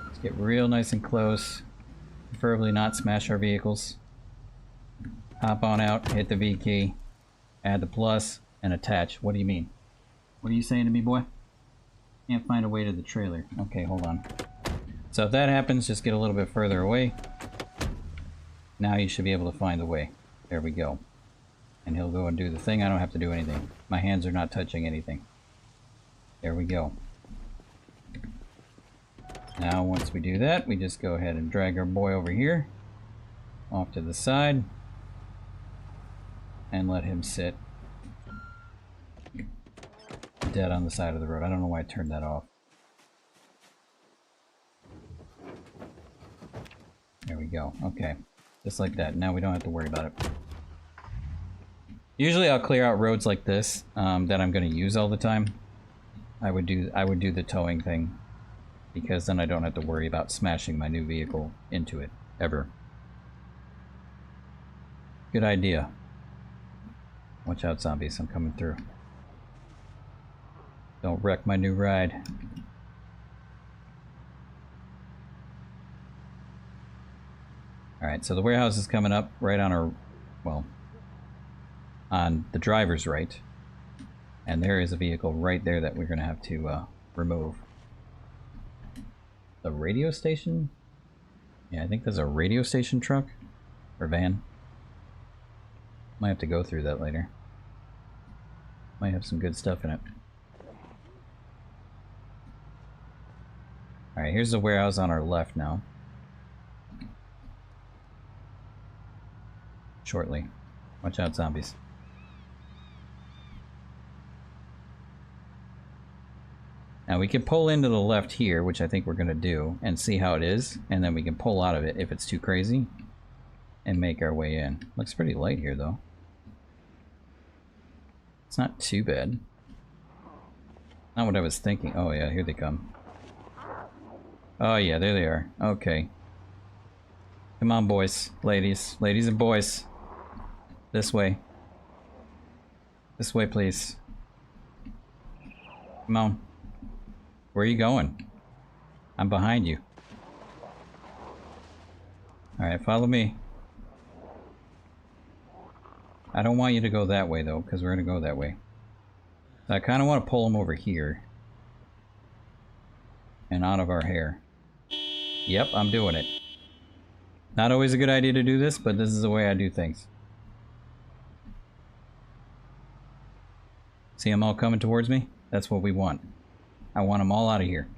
Let's get real nice and close. Preferably not smash our vehicles. Hop on out, hit the V key, add the plus, and attach. What do you mean? What are you saying to me, boy? Can't find a way to the trailer. Okay, hold on. So if that happens, just get a little bit further away. Now you should be able to find the way. There we go. And he'll go and do the thing. I don't have to do anything. My hands are not touching anything. There we go. Now once we do that, we just go ahead and drag our boy over here. Off to the side. And let him sit dead on the side of the road. I don't know why I turned that off. There we go. Okay. Just like that. Now we don't have to worry about it. Usually I'll clear out roads like this that I'm going to use all the time. I would do the towing thing because then I don't have to worry about smashing my new vehicle into it ever. Good idea. Watch out, zombies. I'm coming through. Don't wreck my new ride. Alright, so the warehouse is coming up right on our, well, on the driver's right. And there is a vehicle right there that we're going to have to remove. The radio station? Yeah, I think there's a radio station truck or van. Might have to go through that later. Might have some good stuff in it. Alright, here's the warehouse on our left now. Shortly. Watch out, zombies. Now we can pull into the left here, which I think we're going to do, and see how it is, and then we can pull out of it if it's too crazy, and make our way in. Looks pretty light here, though. It's not too bad. Not what I was thinking. Oh yeah, here they come. Oh yeah, there they are. Okay. Come on, boys. Ladies. Ladies and boys. This way. This way, please. Come on. Where are you going? I'm behind you. Alright, follow me. I don't want you to go that way, though, because we're going to go that way. So I kind of want to pull them over here. And out of our hair. Yep, I'm doing it. Not always a good idea to do this, but this is the way I do things. See them all coming towards me? That's what we want. I want them all out of here.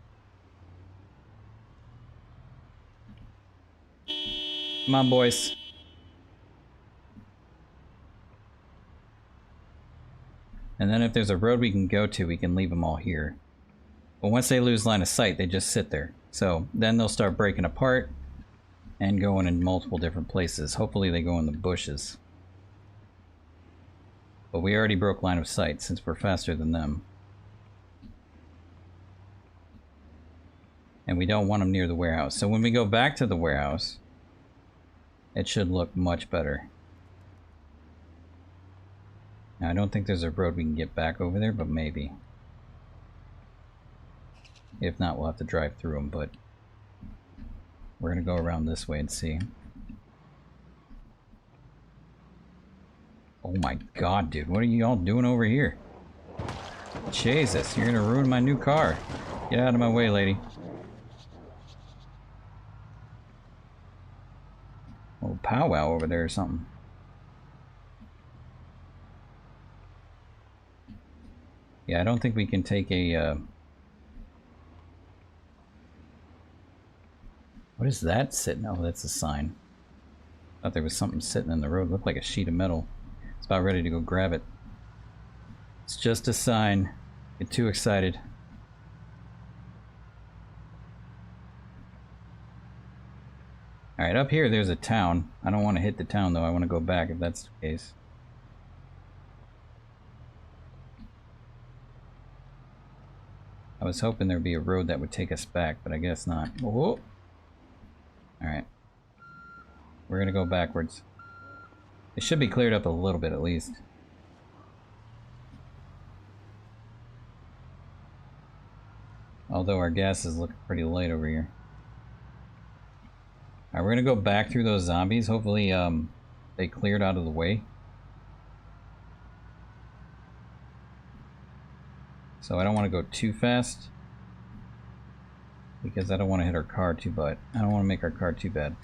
Come on, boys. And then if there's a road we can go to, we can leave them all here. But once they lose line of sight, they just sit there. So then they'll start breaking apart and going in multiple different places. Hopefully they go in the bushes. But we already broke line of sight since we're faster than them. And we don't want them near the warehouse. So when we go back to the warehouse, it should look much better. Now I don't think there's a road we can get back over there, but maybe. If not, we'll have to drive through them, but we're gonna go around this way and see. Oh my god, dude, what are you all doing over here? Jesus, you're gonna ruin my new car. Get out of my way, lady. Oh, powwow over there or something. Yeah, I don't think we can take a, what is that sitting? Oh, that's a sign. Thought there was something sitting in the road. Looked like a sheet of metal. It's about ready to go grab it. It's just a sign. Get too excited. Alright, up here there's a town. I don't want to hit the town though, I want to go back if that's the case. I was hoping there'd be a road that would take us back, but I guess not. Whoa. Alright. We're gonna go backwards. It should be cleared up a little bit at least. Although our gas is looking pretty light over here. Alright, we're gonna go back through those zombies. Hopefully, they cleared out of the way. So I don't want to go too fast. Because I don't want to hit our car too bad. I don't want to make our car too bad.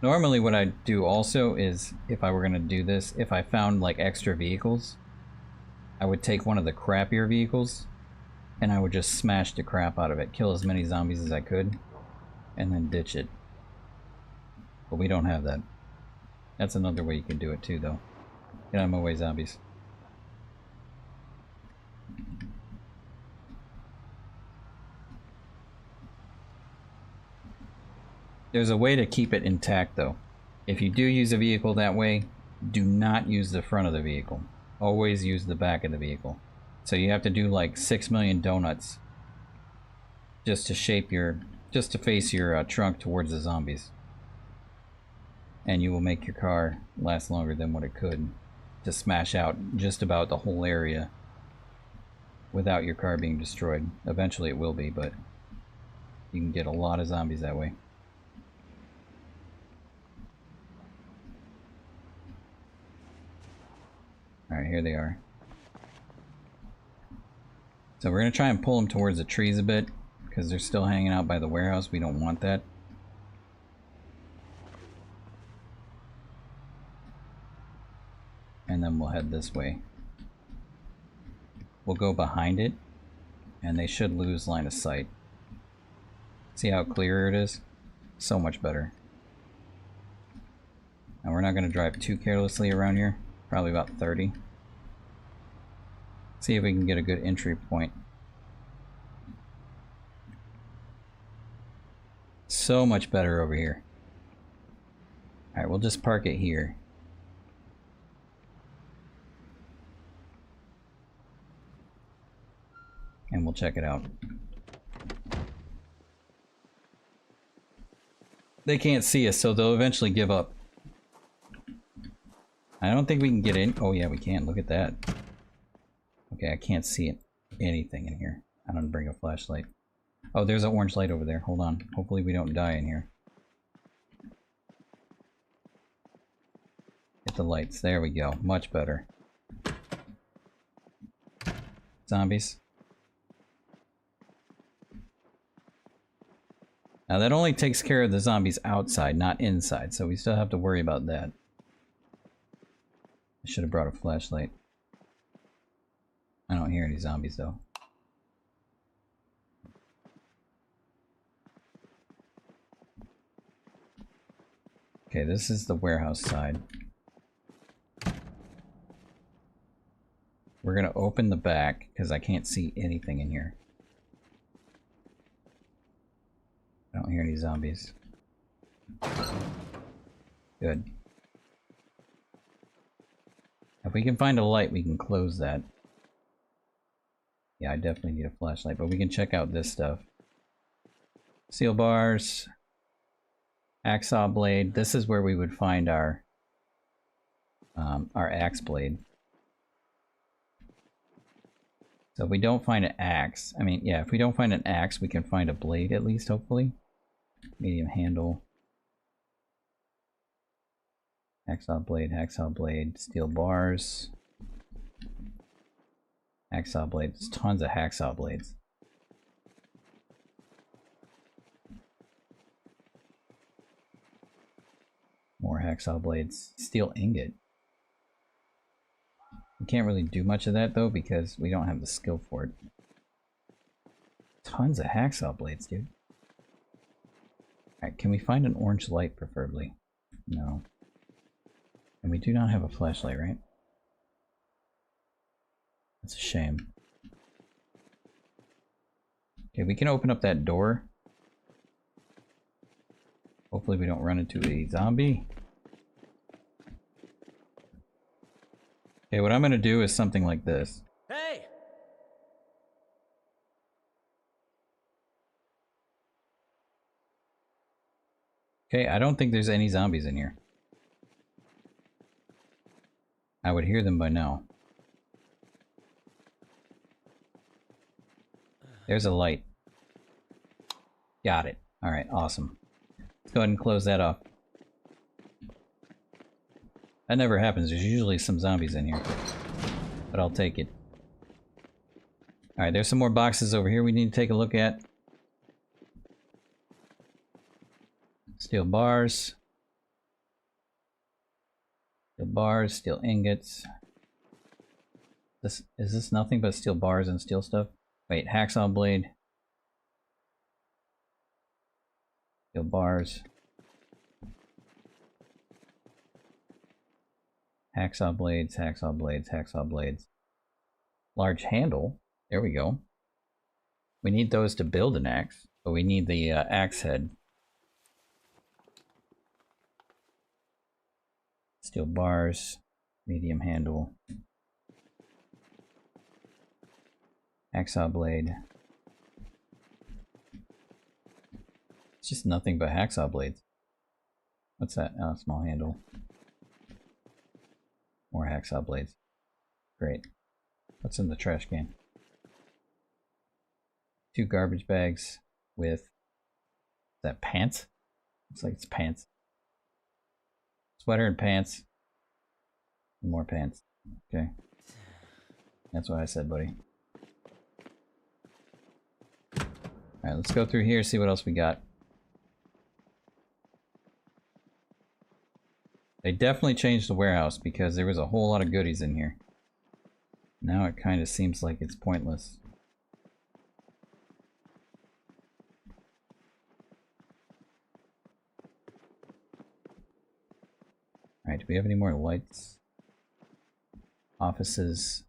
Normally what I do also is, if I were going to do this, if I found like extra vehicles, I would take one of the crappier vehicles and I would just smash the crap out of it, kill as many zombies as I could, and then ditch it. But we don't have that. That's another way you can do it too though. Get out of my way, zombies. There's a way to keep it intact though. If you do use a vehicle that way, do not use the front of the vehicle. Always use the back of the vehicle. So you have to do like 6 million donuts just to shape your, just to face your trunk towards the zombies. And you will make your car last longer than what it could to smash out just about the whole area without your car being destroyed. Eventually it will be, but you can get a lot of zombies that way. Alright, here they are. So we're going to try and pull them towards the trees a bit, because they're still hanging out by the warehouse. We don't want that. And then we'll head this way. We'll go behind it, and they should lose line of sight. See how clear it is? So much better. Now we're not going to drive too carelessly around here. Probably about 30. See if we can get a good entry point. So much better over here. Alright, we'll just park it here. And we'll check it out. They can't see us, so they'll eventually give up. I don't think we can get in. Oh yeah, we can. Look at that. Okay, I can't see anything in here. I'm gonna bring a flashlight. Oh, there's an orange light over there. Hold on. Hopefully we don't die in here. Hit the lights. There we go. Much better. Zombies. Now that only takes care of the zombies outside, not inside, so we still have to worry about that. I should have brought a flashlight. I don't hear any zombies though. Okay, this is the warehouse side. We're gonna open the back because I can't see anything in here. I don't hear any zombies. Good. If we can find a light, we can close that. Yeah, I definitely need a flashlight, but we can check out this stuff. Steel bars. Hacksaw blade. This is where we would find our axe blade. So if we don't find an axe, I mean, yeah, if we don't find an axe, we can find a blade at least, hopefully. Medium handle. Hacksaw blade, steel bars. Hacksaw blade, there's tons of hacksaw blades. More hacksaw blades. Steel ingot. We can't really do much of that though because we don't have the skill for it. Tons of hacksaw blades, dude. Alright, can we find an orange light preferably? No. And we do not have a flashlight, right? That's a shame. Okay, we can open up that door. Hopefully we don't run into a zombie. Okay, what I'm gonna do is something like this. Hey! Okay, I don't think there's any zombies in here. I would hear them by now. There's a light. Got it. Alright, awesome. Let's go ahead and close that off. That never happens. There's usually some zombies in here. But I'll take it. Alright, there's some more boxes over here we need to take a look at. Steel bars. Steel bars, steel ingots. Is this nothing but steel bars and steel stuff? Wait, hacksaw blade. Steel bars. Hacksaw blades, hacksaw blades, hacksaw blades. Large handle. There we go. We need those to build an axe, but we need the axe head. Steel bars, medium handle. Hacksaw blade. It's just nothing but hacksaw blades. What's that? Oh, small handle. More hacksaw blades. Great. What's in the trash can? 2 garbage bags with... Is that pants? Looks like it's pants. Sweater and pants. And more pants. Okay. That's what I said, buddy. Alright, let's go through here, see what else we got. They definitely changed the warehouse because there was a whole lot of goodies in here. Now it kind of seems like it's pointless. Alright, do we have any more lights? Offices.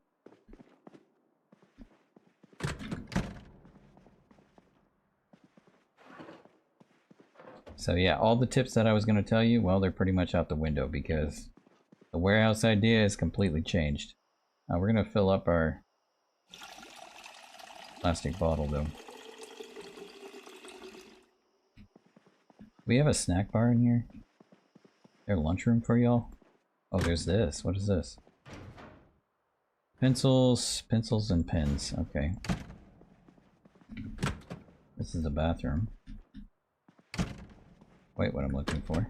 So yeah, all the tips that I was going to tell you, well, they're pretty much out the window because the warehouse idea is completely changed. We're going to fill up our plastic bottle though. We have a snack bar in here? Is there a lunchroom for y'all? Oh, there's this. What is this? Pencils, pencils and pens. Okay. This is a bathroom. Wait, what I'm looking for.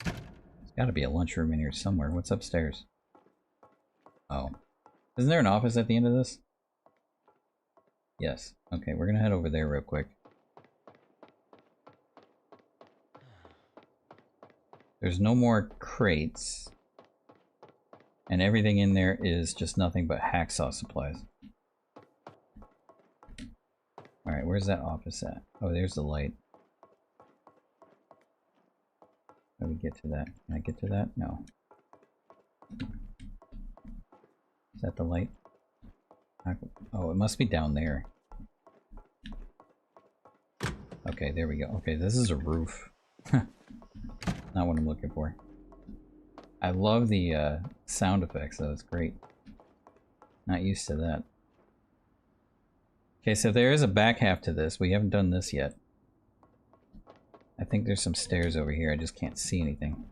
There's gotta be a lunchroom in here somewhere. What's upstairs? Oh. Isn't there an office at the end of this? Yes. Okay, we're gonna head over there real quick. There's no more crates. And everything in there is just nothing but hacksaw supplies. Alright, where's that office at? Oh, there's the light. How do we get to that? Can I get to that? No. Is that the light? Oh, it must be down there. Okay, there we go. Okay, this is a roof. Not what I'm looking for. I love the sound effects though, it's great. Not used to that. Okay, so there is a back half to this. We haven't done this yet. I think there's some stairs over here. I just can't see anything.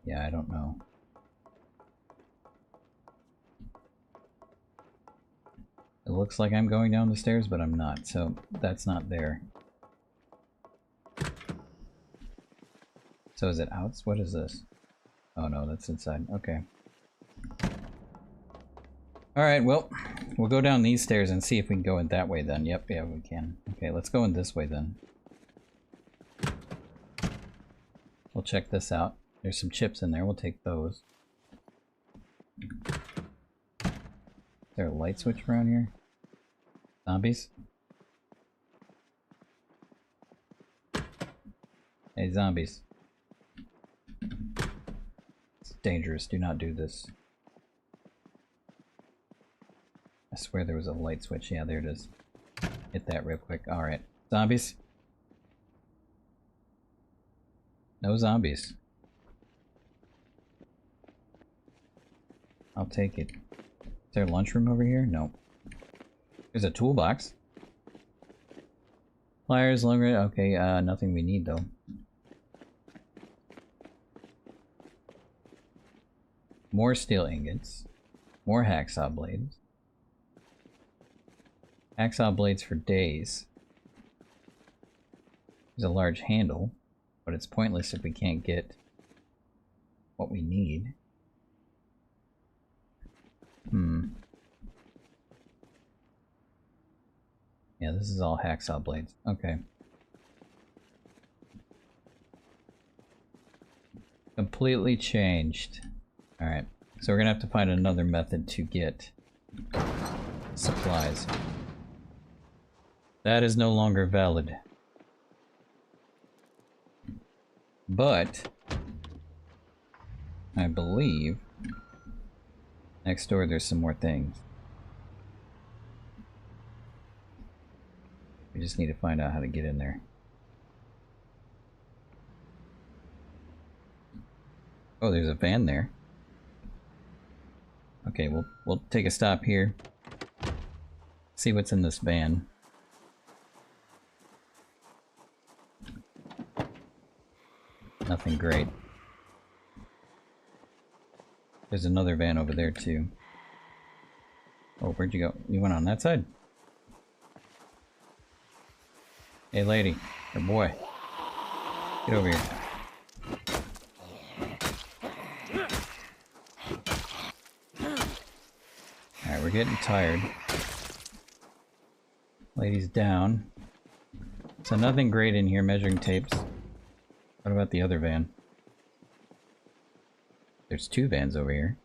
Yeah, I don't know. It looks like I'm going down the stairs, but I'm not, so that's not there. So is it out? What is this? Oh no, that's inside. Okay. Alright, well, we'll go down these stairs and see if we can go in that way then. Yep, yeah, we can. Okay, let's go in this way then. We'll check this out. There's some chips in there, we'll take those. Is there a light switch around here? Zombies? Hey, zombies. It's dangerous. Do not do this. I swear there was a light switch. Yeah, there it is. Hit that real quick. Alright. Zombies? No zombies. I'll take it. Is there a lunchroom over here? No. There's a toolbox. Pliers, longer. Okay, nothing we need though. More steel ingots. More hacksaw blades. Hacksaw blades for days. There's a large handle, but it's pointless if we can't get what we need. Yeah, this is all hacksaw blades. Okay. Completely changed. Alright, so we're gonna have to find another method to get supplies. That is no longer valid. But I believe next door there's some more things. We just need to find out how to get in there. Oh, there's a van there. Okay, we'll take a stop here. See what's in this van. Nothing great. There's another van over there too. Oh, where'd you go? You went on that side? Hey lady, or boy. Get over here. Alright, we're getting tired. Lady's down. So nothing great in here, measuring tapes. What about the other van? There's two vans over here.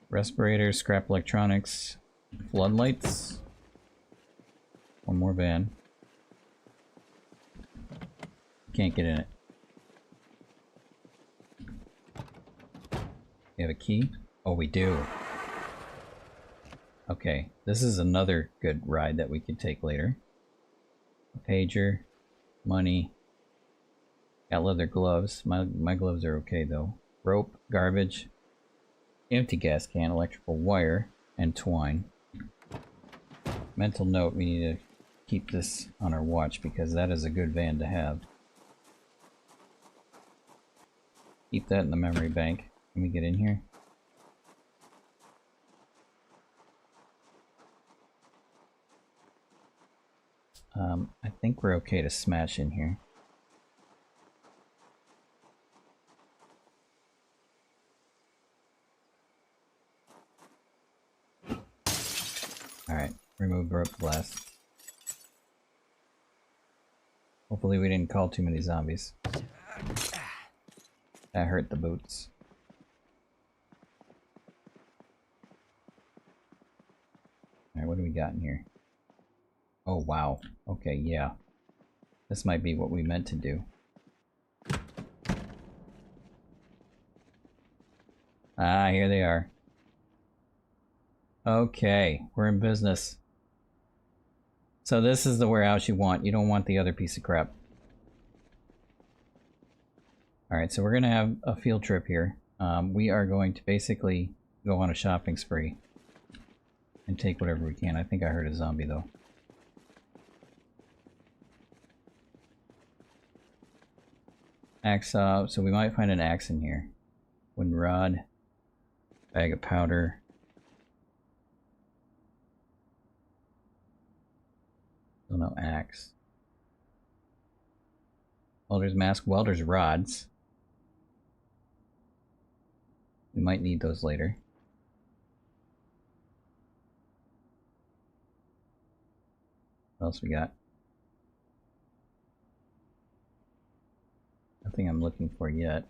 Respirators, scrap electronics, floodlights. One more van. Can't get in it. You have a key? Oh, we do. Okay, this is another good ride that we could take later. A pager, money. Got leather gloves. My gloves are okay though. Rope, garbage, empty gas can, electrical wire, and twine. Mental note, we need to keep this on our watch because that is a good van to have. Keep that in the memory bank. Can we get in here? I think we're okay to smash in here. Alright, remove broke glass. Hopefully we didn't call too many zombies. That hurt the boots. Alright, what do we got in here? Oh wow. Okay, yeah. This might be what we meant to do. Ah, here they are. Okay, we're in business. So this is the warehouse you want. You don't want the other piece of crap. Alright, so we're gonna have a field trip here. We are going to basically go on a shopping spree. And take whatever we can. I think I heard a zombie though. Axe, so we might find an axe in here. Wooden rod. Bag of powder. Still no axe. Welder's mask, welder's rods. We might need those later. What else we got? Nothing I'm looking for yet.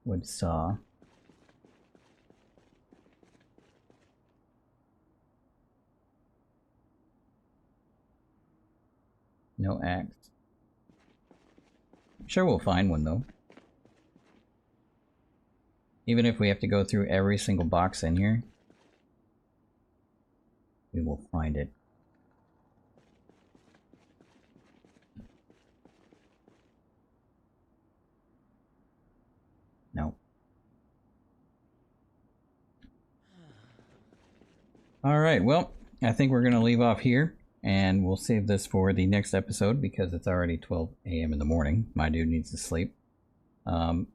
Wood saw. No axe. I'm sure we'll find one though. Even if we have to go through every single box in here, we will find it. No. Alright, well, I think we're going to leave off here, and we'll save this for the next episode because it's already 12 a.m. in the morning. My dude needs to sleep.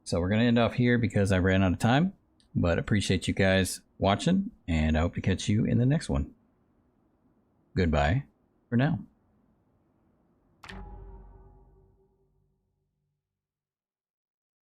So we're going to end off here because I ran out of time, but appreciate you guys watching, and I hope to catch you in the next one. Goodbye for now.